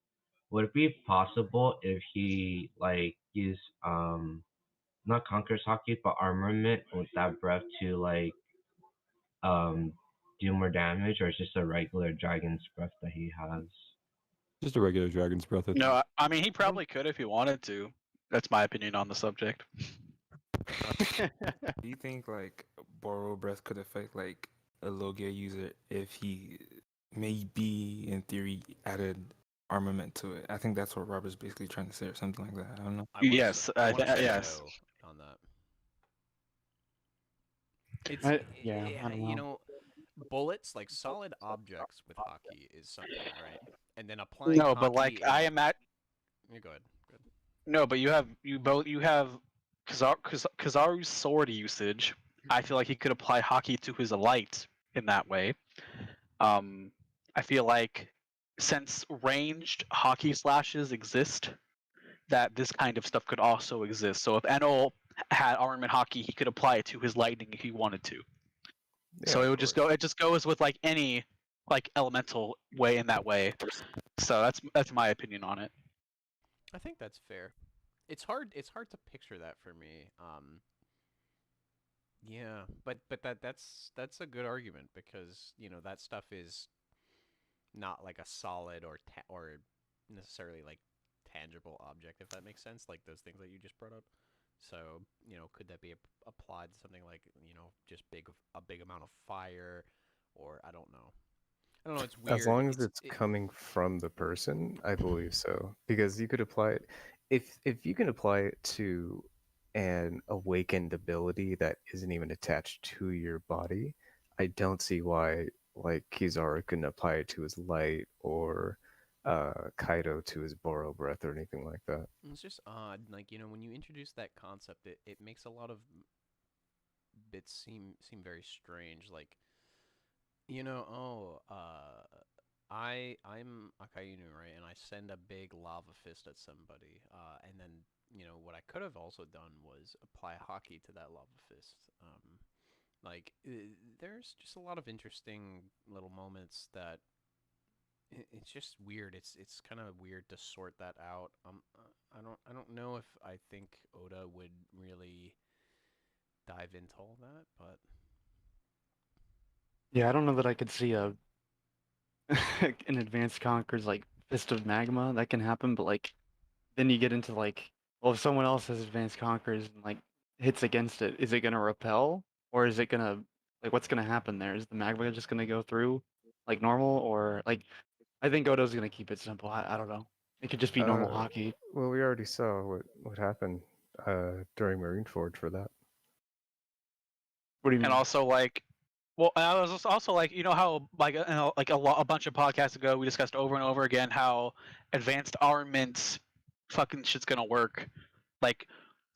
Would it be possible if he like use not Conqueror's Haki but Armament with that breath to like um do more damage, or it's just a regular Dragon's Breath that he has? Just a regular Dragon's Breath. I think. No, I mean he probably could if he wanted to. That's my opinion on the subject. Do you think like Borrow Breath could affect like a Logia user if he maybe in theory added armament to it? I think that's what Robert's basically trying to say or something like that. I don't know. Yes, I wanna say yes. no on that. It's Yeah, I don't you know. know, bullets like solid objects with hockey is something, right? And then applying No, but like hockey I in- am at Yeah, go ahead. Go ahead. no, but you have Kizaru's sword usage. I feel like he could apply hockey to his light in that way. I feel like since ranged hockey slashes exist, that this kind of stuff could also exist. So if Enel had armament hockey, he could apply it to his lightning if he wanted to. So Yeah, it of would just course. go. It just goes with like any like elemental way in that way. So that's my opinion on it. I think that's fair. It's hard to picture that for me. Yeah, but that's a good argument because, you know, that stuff is not like a solid or necessarily like tangible object, if that makes sense, like those things that you just brought up. So, you know, could that be applied to something like, you know, just a big amount of fire, or I don't know. I don't know, it's weird. As long as it's coming from the person, I believe so. Because you could apply it if you can apply it to an awakened ability that isn't even attached to your body, I don't see why like Kizaru couldn't apply it to his light or Kaido to his Borrow Breath or anything like that. It's just odd, like, you know, when you introduce that concept, it makes a lot of bits seem very strange. Like, you know, I'm Akainu, right? And I send a big lava fist at somebody, and then, you know, what I could have also done was apply hockey to that lava fist. Like, there's just a lot of interesting little moments that it's just weird. It's kind of weird to sort that out. I don't know if I think Oda would really dive into all that, but Yeah, I don't know that I could see a an Advanced Conqueror's like Fist of Magma that can happen, but like then you get into like, well, if someone else has Advanced Conquerors and like hits against it, is it gonna repel or is it gonna like what's gonna happen there? Is the magma just gonna go through like normal or like I think Odo's gonna keep it simple. I don't know. It could just be normal hockey. Well, we already saw what happened during Marineford for that. What do you mean? And also like, well, and I was also like, you know how like a bunch of podcasts ago we discussed over and over again how advanced armaments fucking shit's gonna work. Like,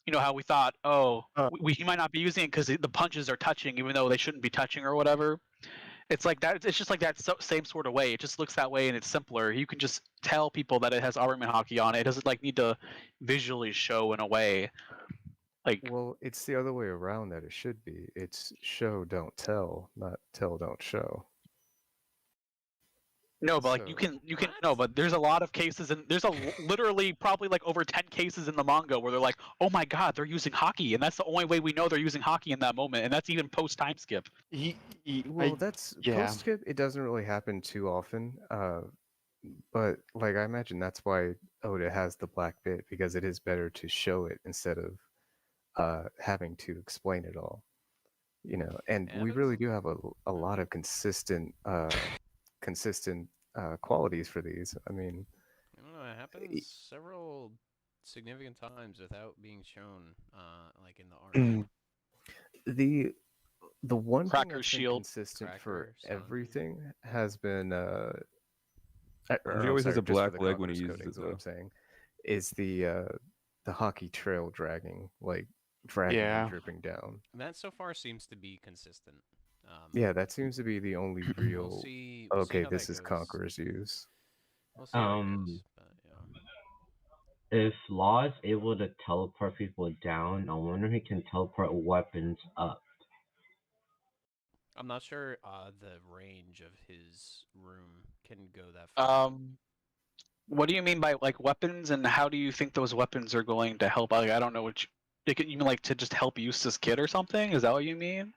you know how we thought, oh, he might not be using it because the punches are touching, even though they shouldn't be touching or whatever. It's like that. It's just like that same sort of way. It just looks that way, and it's simpler. You can just tell people that it has armament hockey on it. It doesn't like need to visually show in a way. Like, Well, it's the other way around that it should be. It's show, don't tell, not tell, don't show. no, but like you So- can no, but there's a lot of cases, and there's literally probably like over 10 cases in the manga where they're like, oh my god, they're using hockey, and that's the only way we know they're using hockey in that moment, and that's even post time skip. Well, that's yeah. post skip. It doesn't really happen too often. But like I imagine that's why Oda has the black bit because it is better to show it instead of having to explain it all. You know, and Yeah, we that's- really do have a lot of consistent qualities for these. I mean, I don't know. It happens several significant times without being shown, like in the art. the one thing Cracker's that's been shield. consistent Cracker, for Sanji. everything has been He always has a just for black the leg when he Conqueror's uses Codex, it, what though. I'm saying is the hockey trail dragging, like dragging Yeah. and dripping down. And that so far seems to be consistent. Yeah, that seems to be the only We'll real. see. We'll see Okay, how this that is goes. Conqueror's use. We'll see how it goes. But yeah. If Law is able to teleport people down, I wonder if he can teleport weapons up. I'm not sure the range of his room can go that far. What do you mean by like weapons, and how do you think those weapons are going to help? Like, I don't know what you mean, like to just help Eustace Kid or something? Is that what you mean?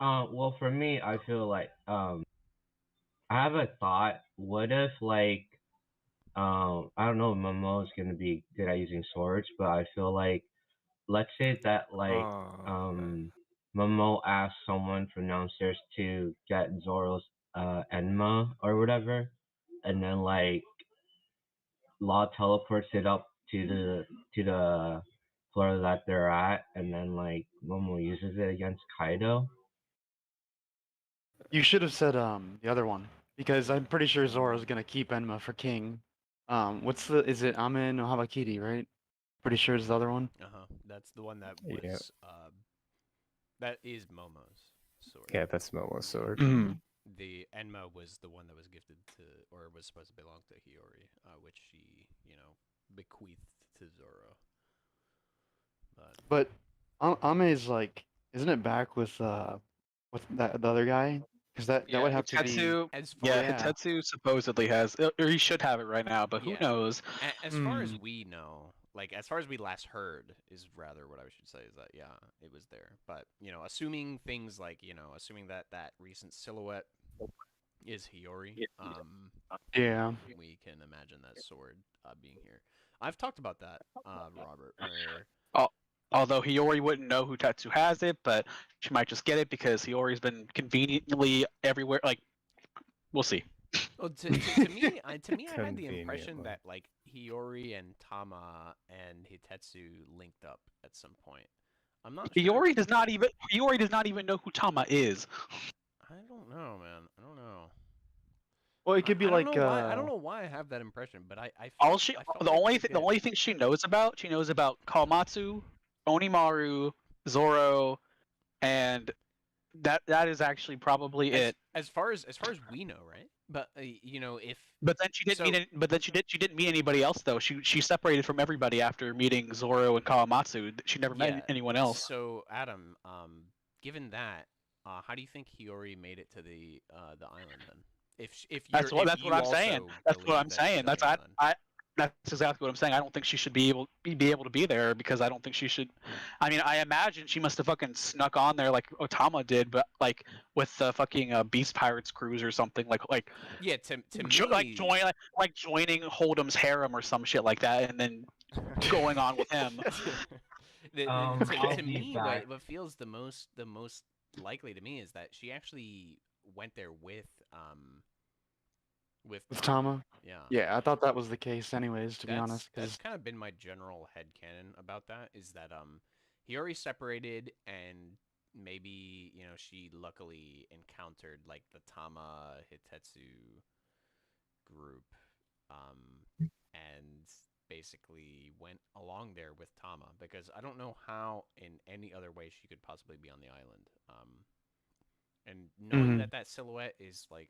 Well, for me, I feel like I have a thought. What if like I don't know, if Momo is gonna be good at using swords, but I feel like let's say that like Oh, man. Momo asks someone from downstairs to get Zoro's Enma or whatever, and then like Law teleports it up to the floor that they're at, and then like Momo uses it against Kaido. You should have said the other one because I'm pretty sure Zoro's gonna keep Enma for king. What's the is it Amin no Habakiri, right? Pretty sure it's the other one. That's the one that Yeah. was that is Momo's sword. Yeah, that's Momo's sword. The Enma was the one that was gifted to, or was supposed to belong to Hiyori, which she, bequeathed to Zoro. But Ame's like, isn't it back with that the other guy? Because that would have to be. Hitetsu. As far Yeah, Yeah. Hitetsu supposedly has, or he should have it right now, but who Yeah. knows? As far as we know, like as far as we last heard, is rather what I should say is that yeah, it was there. But assuming things like assuming that recent silhouette is Hiyori, Yeah. we can imagine that sword being here. I've talked about that, Robert. Where Although Hiyori wouldn't know who Tetsu has it, but she might just get it because Hiyori's been conveniently everywhere. Like, we'll see. well, to me, I had the impression Conveniently. that like Hiyori and Tama and Hitetsu linked up at some point. I'm not sure. Hiyori does not even know who Tama is. I don't know, man. I don't know. Well, it could be I like don't know why. I don't know why I have that impression, but I All felt, she, I felt the like only we thing, the did. only thing she knows about Kawamatsu, Onimaru, Zoro, and that is actually probably it. As far as we know, right? But if But then she didn't meet. But then she didn't meet anybody else though. She separated from everybody after meeting Zoro and Kawamatsu. She never met anyone else. So Adam, given that, how do you think Hiyori made it to the island then? If That's what I'm saying. That's what I'm saying. That's exactly what I'm saying. I don't think she should be able to be there because I don't think she should. I mean, I imagine she must have fucking snuck on there like Otama did, but like with the fucking Beast Pirates cruise or something like yeah. To me, joining Hold'em's harem or some shit like that, and then going on with him. To me, what feels the most likely to me is that she actually went there with Tama. Yeah. Yeah, I thought that was the case, anyways. To be honest, that's kind of been my general headcanon about that. Is that Hiyori separated, and maybe she luckily encountered like the Tama Hitetsu group, and basically went along there with Tama because I don't know how in any other way she could possibly be on the island. And knowing that silhouette is like,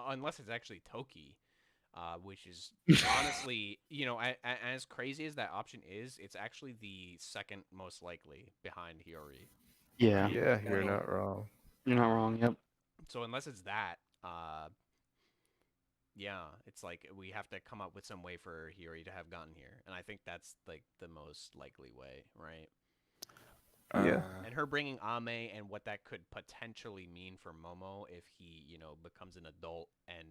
unless it's actually Toki, which is honestly, as crazy as that option is, it's actually the second most likely behind Hiyori. Yeah. Right? Yeah, you're not wrong. You're not wrong. Yep. So unless it's that, yeah, it's like we have to come up with some way for Hiyori to have gotten here, and I think that's like the most likely way, right? Yeah. And her bringing Ame and what that could potentially mean for Momo if he, becomes an adult and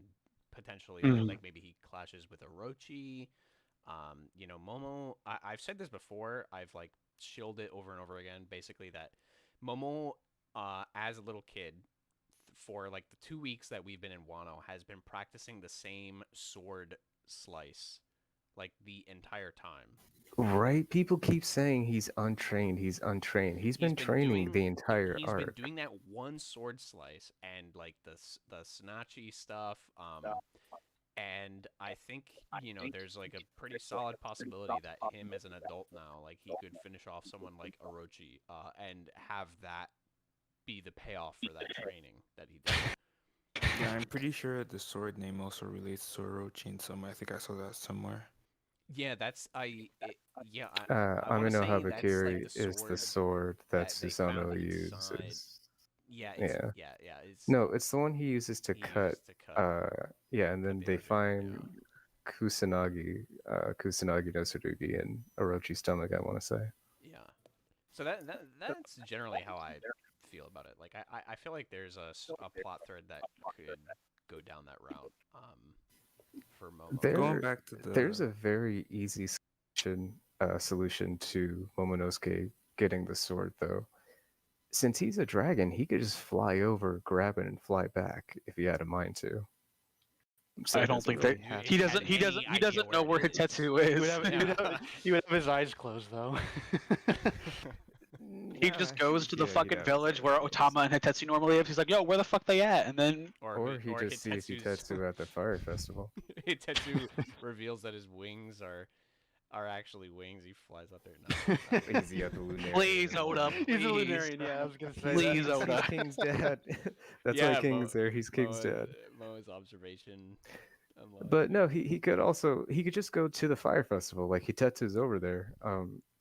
potentially like maybe he clashes with Orochi. Momo. I've said this before. I've like shilled it over and over again. Basically, that Momo, as a little kid, for like the 2 weeks that we've been in Wano, has been practicing the same sword slice, like the entire time. Right? People keep saying he's untrained. He's untrained. He's been training the entire arc. He's been doing that one sword slice and like the Sinachi stuff. And I think there's like a pretty solid possibility that him as an adult now, like he could finish off someone like Orochi, and have that be the payoff for that training that he did. Yeah, I'm pretty sure the sword name also relates to Orochi in some. I think I saw that somewhere. Yeah, that's I wanna Amino say that's Habakiri like the is the sword sword that that they found Susanoo inside. uses. Yeah, Yeah. it's No, it's the one he uses to he cut. used to cut Yeah, and then the they original, find Kusanagi no Tsurugi in Orochi's stomach, I want to say. yeah. So that's generally how I feel about it. Like I feel like there's a plot thread that could go down that route for Momo. Going There, back to there's the a very easy solution to Momonosuke getting the sword, though. Since he's a dragon, he could just fly over, grab it, and fly back if he had a mind to. So I it don't doesn't think really that have he to doesn't. be- He doesn't know where Hitetsu He is. would have, he would have, he would have his eyes closed though. He just goes to the Yeah, he'd fucking have his village eyes where closed. Otama and Hitetsu normally live. He's like, "Yo, where the fuck they at?" And then Or he just sees Hitetsu at the fire festival. Hitetsu reveals that his wings are actually wings. He flies up there. No, Is he at the Lunarian? Please, Oda, He's a please. Lunarian, yeah, I was gonna say Please, that. Oda. He's King's dad. That's Yeah, why King's there. He's King's dad. Momo's observation. I'm like, But no, he could just go to the fire festival. Like Hitetsu's over there.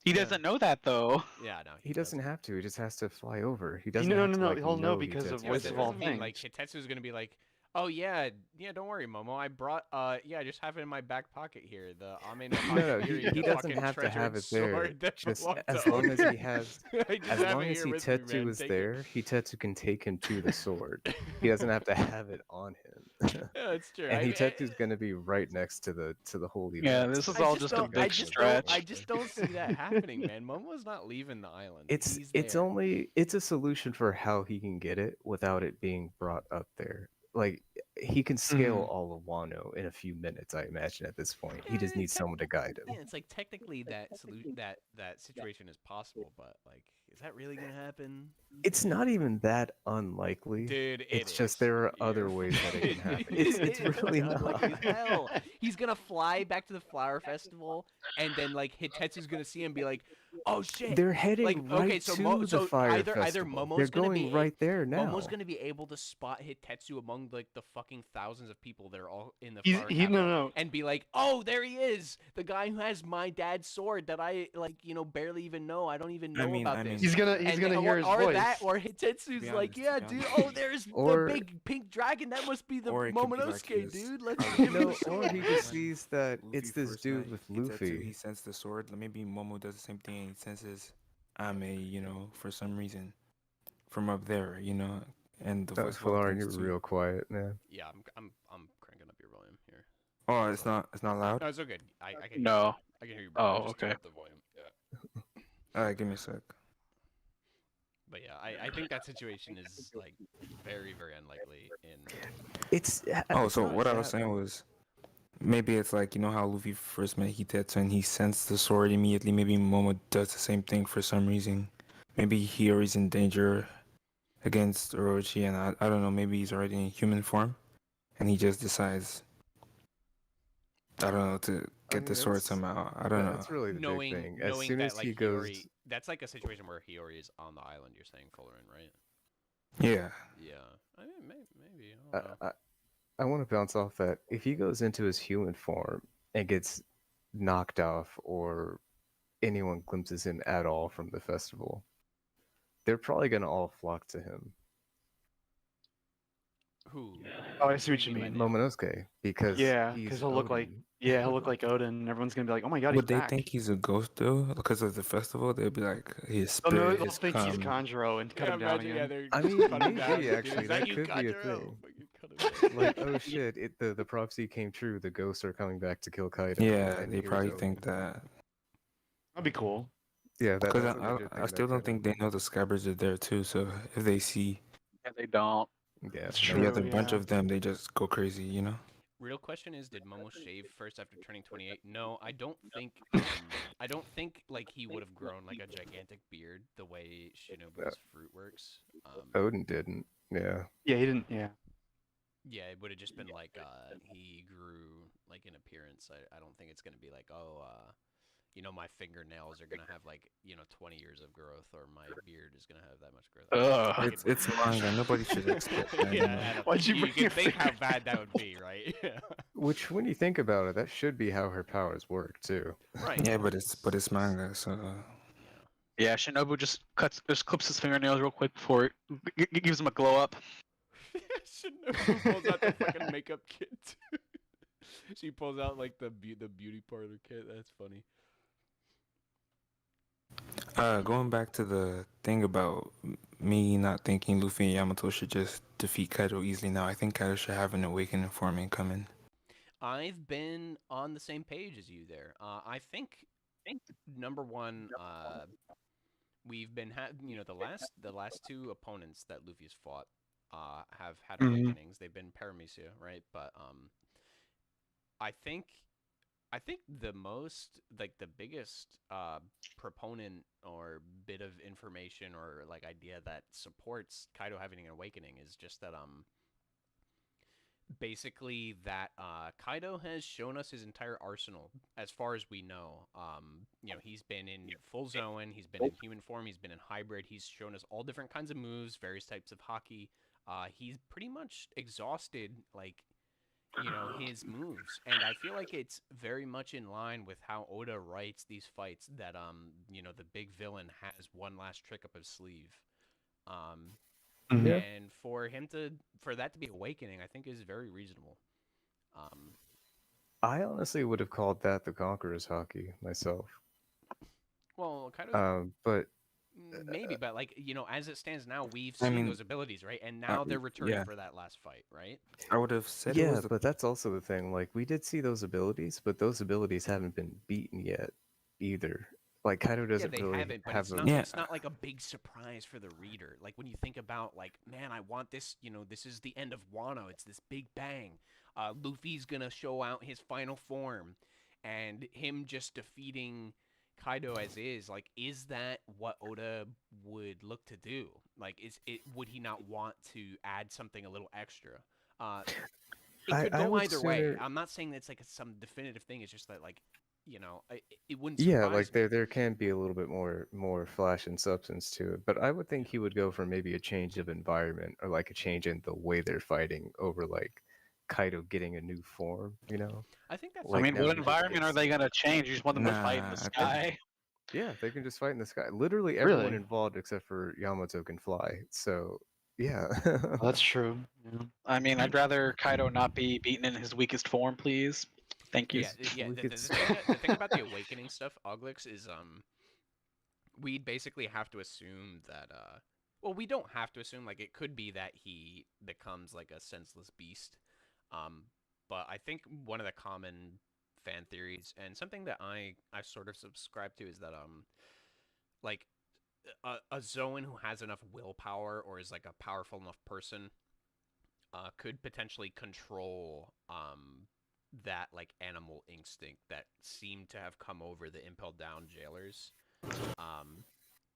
He doesn't know that though. yeah, no, He doesn't have to. He just has to fly over. He doesn't. No, have no, to, no, like, he'll know know because of Hitetsu's Yeah, Voice but of that all doesn't mean like things. Hitetsu's gonna be like, oh yeah, don't worry, Momo. I brought I just have it in my back pocket here. The Ame no No, Hagakiri, he the doesn't fucking have to have treasured it there. sword that Just belonged as to long as Oda. he has, I just as have long it as here with me, Hitetsu man. is Take there, Hitetsu can take him to the sword. He doesn't have to have it on him. Yeah, it's true. And Hitetsu's gonna be right next to the whole event. Yeah, this is all just a big stretch. I just don't see that happening, man. Momo's not leaving the island. It's He's it's there. only it's a solution for how he can get it without it being brought up there. Like he can scale all of Wano in a few minutes, I imagine at this point. He just Yeah, needs someone to guide him. Yeah, it's like technically that that situation is possible, but like, is that really gonna happen? It's not even that unlikely. Dude, It's just there are other ways that it can happen. It's really unlikely not. as hell. He's gonna fly back to the flower festival, and then like Hitetsu's gonna see him and be like, "Oh shit!" They're heading Like, right okay, so to the fire either festival. Momo's They're gonna going be right there now. Momo's gonna be able to spot Hitetsu among like the fucking thousands of people that are all in the He's flower he capital, no. and be like, "Oh, there he is, the guy who has my dad's sword that I like, barely even know. I don't even know about this." He's gonna And hear or, his or voice. that, or Hitetsu's Be like, honest, "Yeah, be dude. honest. Oh, there's Or- the big pink dragon. That must be the Or it could be like Momonosuke, his- dude. Let's give him No, the sword." or he just sees that Luffy it's this first dude night, with Hitetsu, Luffy. He sends the sword. Maybe Momo does the same thing. And he senses Ame, for some reason, from up there, and the voice of all Falarin, things you're too. real quiet, man. Yeah, I'm cranking up your volume here. Oh, it's not loud. No, it's okay. I can No. I can hear you. Oh, Just turn okay. up the volume. Yeah. All right, give me a sec. But yeah, I think that situation is like very, very unlikely in It's Oh, it's so not what I was that- saying was, maybe it's like how Luffy first met Hitetsu and he sensed the sword immediately. Maybe Momo does the same thing for some reason. Maybe Hiyori's in danger against Orochi, and I don't know. Maybe he's already in human form, and he just decides, I don't know, to get the sword that's- somehow. I don't know. That's really the knowing big thing. As knowing soon that as like he goes, Hiyori, that's like a situation where Hiyori is on the island. You're saying Fullerin, right? Yeah. Yeah. I mean, maybe. I don't know. I want to bounce off that. If he goes into his human form and gets knocked off, or anyone glimpses him at all from the festival, they're probably gonna all flock to him, Who? Oh, I see what you by mean. name? Momonosuke, because Yeah, he's because he'll look like Odin. he'll look like Odin, and everyone's gonna be like, "Oh my god, he's Would they back." think he's a ghost though? Because of the festival, they'd be like, his Oh, no, spirit they'll has think he's come. Kanjuro and cut him down again. they're I mean, cut him down, maybe, dude. actually, Is that you, could be a Kanjuro? thing. Fucking cut him down. Like, oh shit, the prophecy came true. The ghosts are coming back to kill Kaido. Yeah, and they here's probably Odin. think that. That'd be cool. Yeah, that's Because a legit thing I still that don't think they know the Scabbards are there too. So if they see Yeah, they don't. Yeah, That's no, true, the other bunch yeah. of them, they just go crazy. Real question is, did Momo shave first after turning 28? No, I don't think. I don't think like he would have grown like a gigantic beard the way Shinobu's fruit works. Odin didn't. Yeah. Yeah, he didn't. Yeah. Yeah, it would have just been like he grew like in appearance. I don't think it's gonna be like my fingernails are gonna have like 20 years of growth, or my beard is gonna have that much growth. Ugh. It's manga. Nobody should expect that. Yeah, I don't- Why'd you you bring can your think how finger bad that would be, right? Which, when you think about it, that should be how her powers work too. Right. Yeah, but it's manga, so Yeah, Shinobu just clips his fingernails real quick before it gives him a glow up. Shinobu pulls out the fucking makeup kit. She pulls out like the beauty parlor kit. That's funny. going back to the thing about me not thinking Luffy and Yamato should just defeat Kaido easily now. I think Kaido should have an awakening forming coming. I've been on the same page as you there. I think number one, we've been the last two opponents that Luffy's fought have had Mhm. awakenings. They've been Paramecia, right? But I think the most the biggest proponent or bit of information or like idea that supports Kaido having an awakening is just that basically that Kaido has shown us his entire arsenal as far as we know. He's been in full Zoan, he's been in human form, he's been in hybrid, he's shown us all different kinds of moves, various types of haki. He's pretty much exhausted his moves, and I feel like it's very much in line with how Oda writes these fights that the big villain has one last trick up his sleeve. Yeah. And for that to be awakening, I think is very reasonable. I honestly would have called that the Conqueror's Haki myself. Well, kind of But maybe, but as it stands now, we've I seen mean, those abilities, right? And now they're returning for that last fight, right? I would have said it yeah, was the but that's also the thing. Like, we did see those abilities, but those abilities haven't been beaten yet either. Like, Kaido doesn't they really haven't, but have it's a not, Yeah. it's not like a big surprise for the reader. Like when you think about man, I want this, this is the end of Wano. It's this big bang. Luffy's gonna show out his final form, and him just defeating Kaido as is that what Oda would look to do? Would he not want to add something a little extra? It could I go would either way. sooner- I'm not saying that's some definitive thing. It's just that it wouldn't Yeah, surprise like me. there can be a little bit more flash and substance to it, but I would think he would go for maybe a change of environment or like a change in the way they're fighting over like Kaido getting a new form, I think that's. Like, I mean, now what we just environment get are they gonna change? You just want them to fight in Nah, the I think- sky? Yeah, they can just fight in the sky. Literally everyone Really? involved except for Yamato can fly. So, yeah. Well, that's true. Yeah. I mean, I'd rather Kaido not be beaten in his weakest form, please. Thank you. Yeah. We The could thing about the awakening stuff, Oglix, is we'd basically have to assume that well, we don't have to assume it could be that he becomes like a senseless beast. But I think one of the common fan theories and something that I sort of subscribe to is that a Zoan who has enough willpower or is like a powerful enough person could potentially control that animal instinct that seemed to have come over the Impel Down jailers.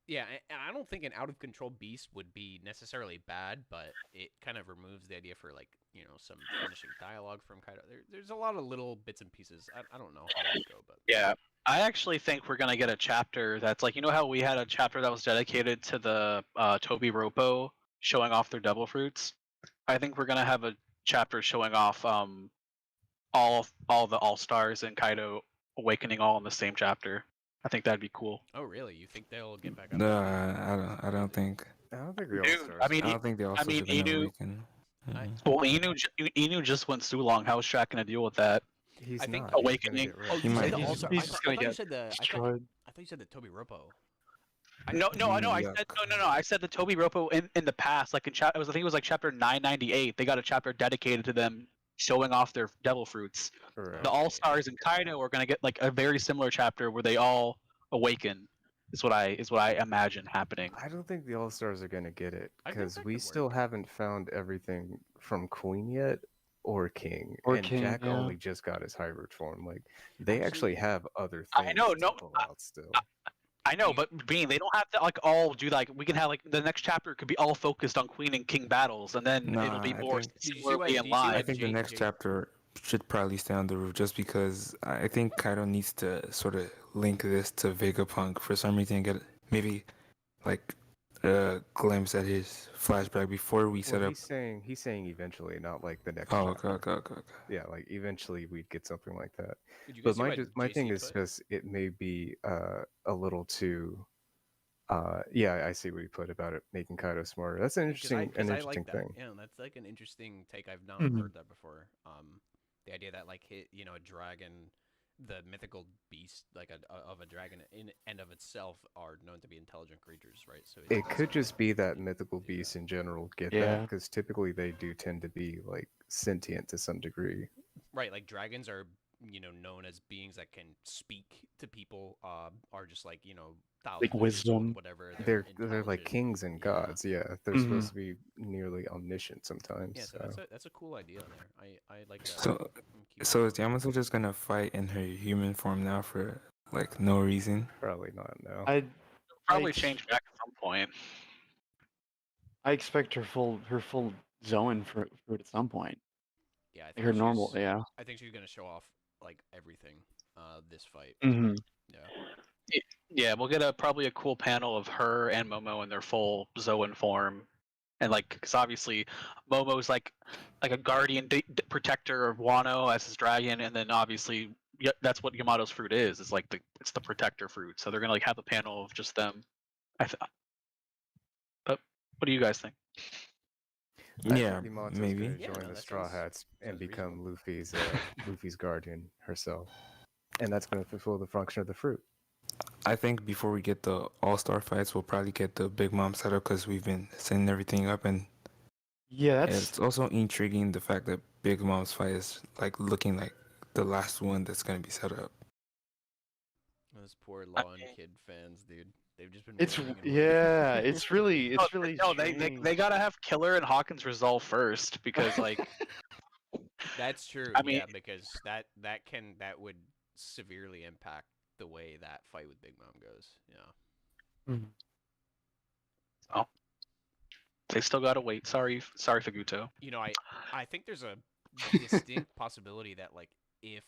Yeah, and I don't think an out of control beast would be necessarily bad, but it kind of removes the idea for some finishing dialogue from Kaido. There's a lot of little bits and pieces. I don't know how it would go, but Yeah, I actually think we're gonna get a chapter that's how we had a chapter that was dedicated to the Toby Roppo showing off their devil fruits. I think we're gonna have a chapter showing off all the All Stars and Kaido awakening all in the same chapter. I think that'd be cool. Oh really? You think they'll get back up? No, I don't think. I don't think we all Dude, stars. I mean, I don't think they also mean, gonna Inu- awaken. Mhm. Well, Inu just went Sulong. How is Shaq gonna deal with that? He's I think not. He's gonna Awakening- get Oh, wrecked. He you might- said the he's- All-Star. he's I just thought gonna you get said the. Destroyed. I thought you said the Toby Roppo. No, I Yuck. said no. I said the Toby Roppo in the past, like in I think it was like chapter 998. They got a chapter dedicated to them showing off their devil fruits. Correct. The All Stars and Kaido are gonna get like a very similar chapter where they all awaken. Is what I imagine happening. I don't think the All Stars are gonna get it I think because that we could still work. haven't found everything from Queen yet or King. Or and King, Jack yeah. only just got his hybrid form. Like they Actually, actually have other things I know, to no, pull out still. I know, but Bean, they don't have to like all do we can have the next chapter could be all focused on Queen and King battles, and then Nah, it'll be I more think- Did you see similarly what- in do you see line. I what think the Jake- next Jake- chapter should probably stay on the roof just because I think Kaido needs to sort of link this to Vegapunk for some reason and get maybe like a glimpse at his flashback before we set Well, up. he's saying eventually, not like the next Oh, chapter. okay. Yeah, like eventually we'd get something like that. Did you guys But see what my thing JC is put? just it may be a little too. Yeah, I see what you put about it making Kaido smarter. That's an Because I interesting like that. thing. Yeah, that's like an interesting take. I've not Mhm. heard that before. The idea that like a dragon, the mythical beast like of a dragon in and of itself are known to be intelligent creatures, right? So It that's could a- just be that yeah, mythical yeah. beasts in general get that Yeah. because typically they do tend to be like sentient to some degree. Right, like dragons are known as beings that can speak to people. Are just like thousands of years old, wisdom. whatever. They're like intelligent. kings and Yeah. gods. Yeah, they're Mhm. supposed to be nearly omniscient sometimes. Yeah, so that's a cool idea there. I like that. So Keep so it is going. Yamato just gonna fight in her human form now for like no reason? Probably not. No. I Probably ex- change back at some point. I expect her full Zoan fruit at some point. Yeah, I Like think her normal, she's- yeah. I think she's gonna show off like everything. This fight. Mm-hmm. Yeah. Yeah, we'll get probably a cool panel of her and Momo in their full Zoan form, and like, because obviously, Momo's like a guardian protector of Wano as his dragon, and then obviously, that's what Yamato's fruit is. It's like it's the protector fruit. So they're gonna like have a panel of just them. But what do you guys think? I Yeah, think Yamato's maybe. gonna Yeah, join no, the that Straw sounds- Hats and sounds become reasonable. Luffy's guardian herself, and that's gonna fulfill the function of the fruit. I think before we get the all-star fights, we'll probably get the Big Mom setup because we've been setting everything up, and Yeah, that's it's also intriguing the fact that Big Mom's fight is like looking like the last one that's gonna be set up. Those poor Law and Kid fans, dude. They've just been. it's waiting and waiting. yeah, it's really No, they strange. gotta have Killer and Hawkins resolve first because like That's true. I mean- yeah, because that would severely impact the way that fight with Big Mom goes. Yeah. they still gotta wait. Sorry, Figuto. I think there's a distinct possibility that like if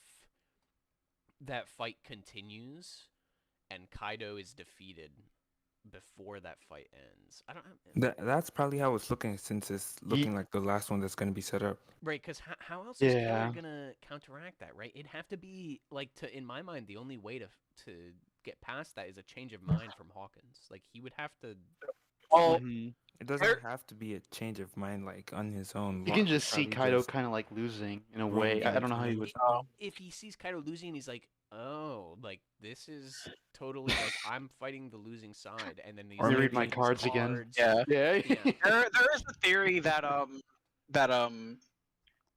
that fight continues and Kaido is defeated before that fight ends. I don't That's probably how it's looking since it's looking like the last one that's gonna be set up. right, because how else is Killer Yeah. gonna counteract that, right? It'd have to be like in my mind, the only way to get past that is a change of mind from Hawkins. Like he would have to. Well, Mhm. It doesn't have to be a change of mind like on his own. You Law can could just see probably Kaido just kind of like losing in a roam way. I don't know into how him you or would. something. If he sees Kaido losing, he's like, oh, like this is totally like I'm fighting the losing side, and then these. Or Let me maybe read my these cards again. cards- Yeah. there is the theory that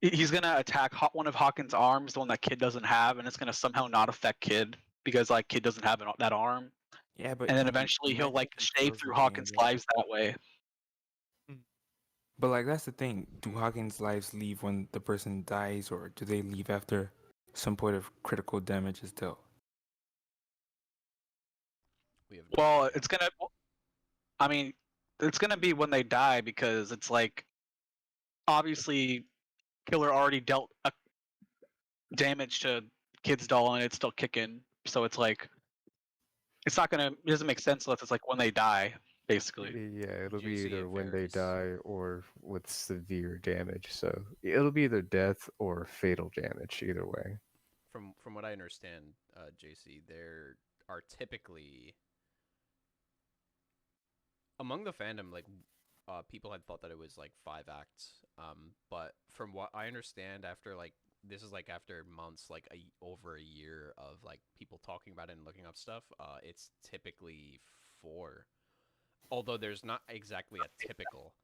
he's gonna attack one of Hawkins' arms, the one that Kid doesn't have, and it's gonna somehow not affect Kid because like Kid doesn't have that arm, Yeah, but and then eventually he'll like shave through Hawkins' lives that way. But like that's the thing. Do Hawkins' lives leave when the person dies, or do they leave after some point of critical damage is dealt? We have Well, it's gonna. I mean, it's gonna be when they die because it's like obviously Killer already dealt damage to Kid's doll and it's still kicking, so it's like it's not gonna. It doesn't make sense unless it's like when they die, basically. Yeah, it'll be JC, either it when they varies. die or with severe damage. So it'll be either death or fatal damage, either way. from what I understand, JC, there are typically among the fandom like people had thought that it was like 5 acts. But from what I understand, after like this is like after months, like over a year of like people talking about it and looking up stuff, it's typically 4. Although there's not exactly a typical,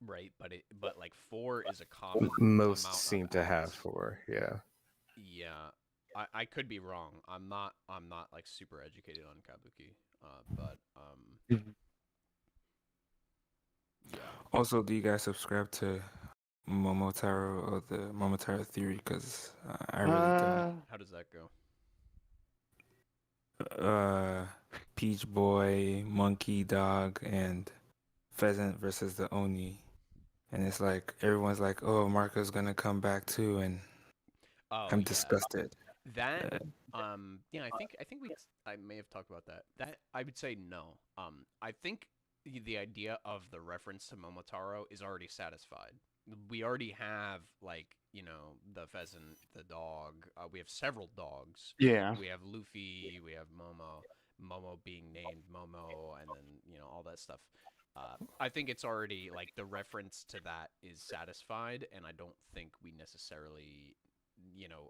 right? But like 4 is a common. Most amount of seem to have acts. 4. Yeah. Yeah, I could be wrong. I'm not like super educated on Kabuki. But Mhm. yeah. Also, do you guys subscribe to Momotaro or the Momotaro theory? Because I really don't. How does that go? Peach Boy, Monkey Dog, and Pheasant versus the Oni, and it's like everyone's like, "Oh, Marco's gonna come back too," and Oh, I'm yeah. disgusted. That yeah, I may have talked about that. That I would say no. I think the idea of the reference to Momotaro is already satisfied. We already have like, the pheasant, the dog. We have several dogs. Yeah. We have Luffy, we have Momo being named Momo, and then, all that stuff. I think it's already like the reference to that is satisfied, and I don't think we necessarily,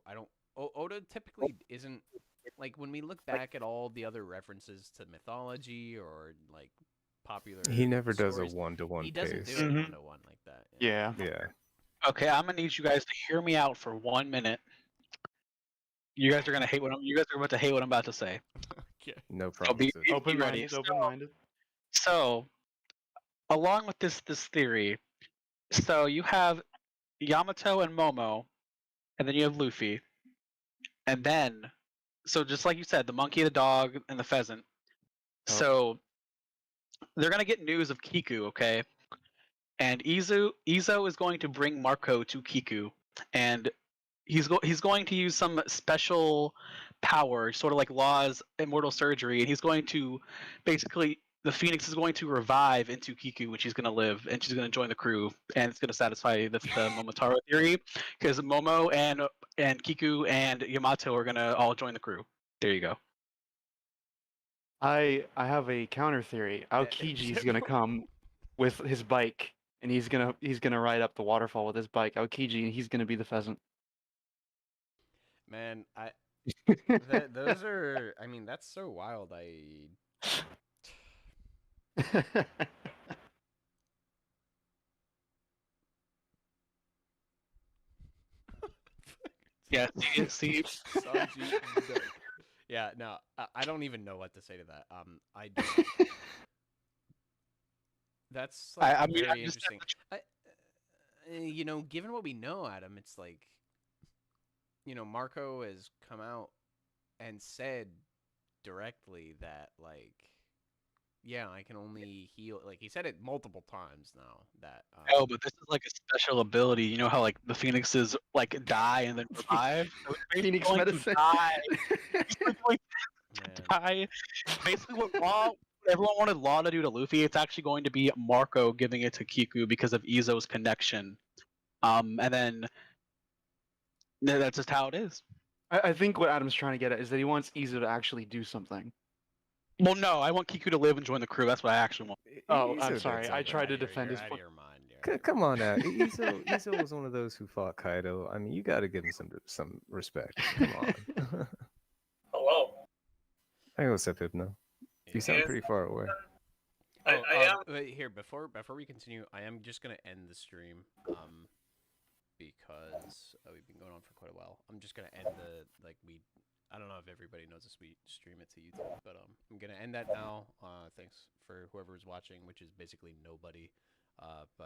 I don't. Oda typically isn't like when we look back at all the other references to mythology or like popular. He never does a stories, one-to-one He doesn't pace. do it Mhm. 1-to-1 like that. Yeah. Yeah. Okay, I'm gonna need you guys to hear me out for 1 minute. You guys are gonna hate what I'm. You guys are about to hate what I'm about to say. Okay. No So be promises. ready. Open-minded. Open-minded. So, along with this theory, so you have Yamato and Momo, and then you have Luffy, and then, so just like you said, the monkey, the dog, and the pheasant. Oh. So they're gonna get news of Kiku, okay? And Izo is going to bring Marco to Kiku, and he's going to use some special power, sort of like Law's immortal surgery, and he's going to basically the Phoenix is going to revive into Kiku, and she's going to live, and she's going to join the crew, and it's going to satisfy the Momotaro theory, because Momo and Kiku and Yamato are going to all join the crew. There you go. I have a counter theory. Aokiji is gonna come with his bike, and he's gonna ride up the waterfall with his bike. Aokiji, and he's gonna be the pheasant. Man, those are. I mean, that's so wild. Yeah, see, Sanji, no. Yeah, no, I don't even know what to say to that. I don't. That's like I mean, very I'm just interesting. Given what we know, Adam, it's like, Marco has come out and said directly that, like, yeah, I can only heal. Like, he said it multiple times now that. Oh, but this is like a special ability. You know how like the phoenixes like die and then revive. So it's basically Phoenix going medicine. To die. It's going to Man. die. Basically, what everyone wanted Law to do to Luffy, it's actually going to be Marco giving it to Kiku because of Izo's connection. And then that's just how it is. I think what Adam's trying to get at is that he wants Izo to actually do something. Well, no, I want Kiku to live and join the crew. That's what I actually want. Oh, Izo I'm did sorry. I something. tried to You're defend his out of point. your mind. Come on now, Izo was one of those who fought Kaido. I mean, you got to give him some respect. Come on. Hello. Hey, what's up, Hypno? You sound pretty far away. Oh, I am. wait, here before we continue, I am just gonna end the stream, because we've been going on for quite a while. I'm just gonna end I don't know if everybody knows this. We stream it to YouTube, but I'm gonna end that now. Thanks for whoever's watching, which is basically nobody. But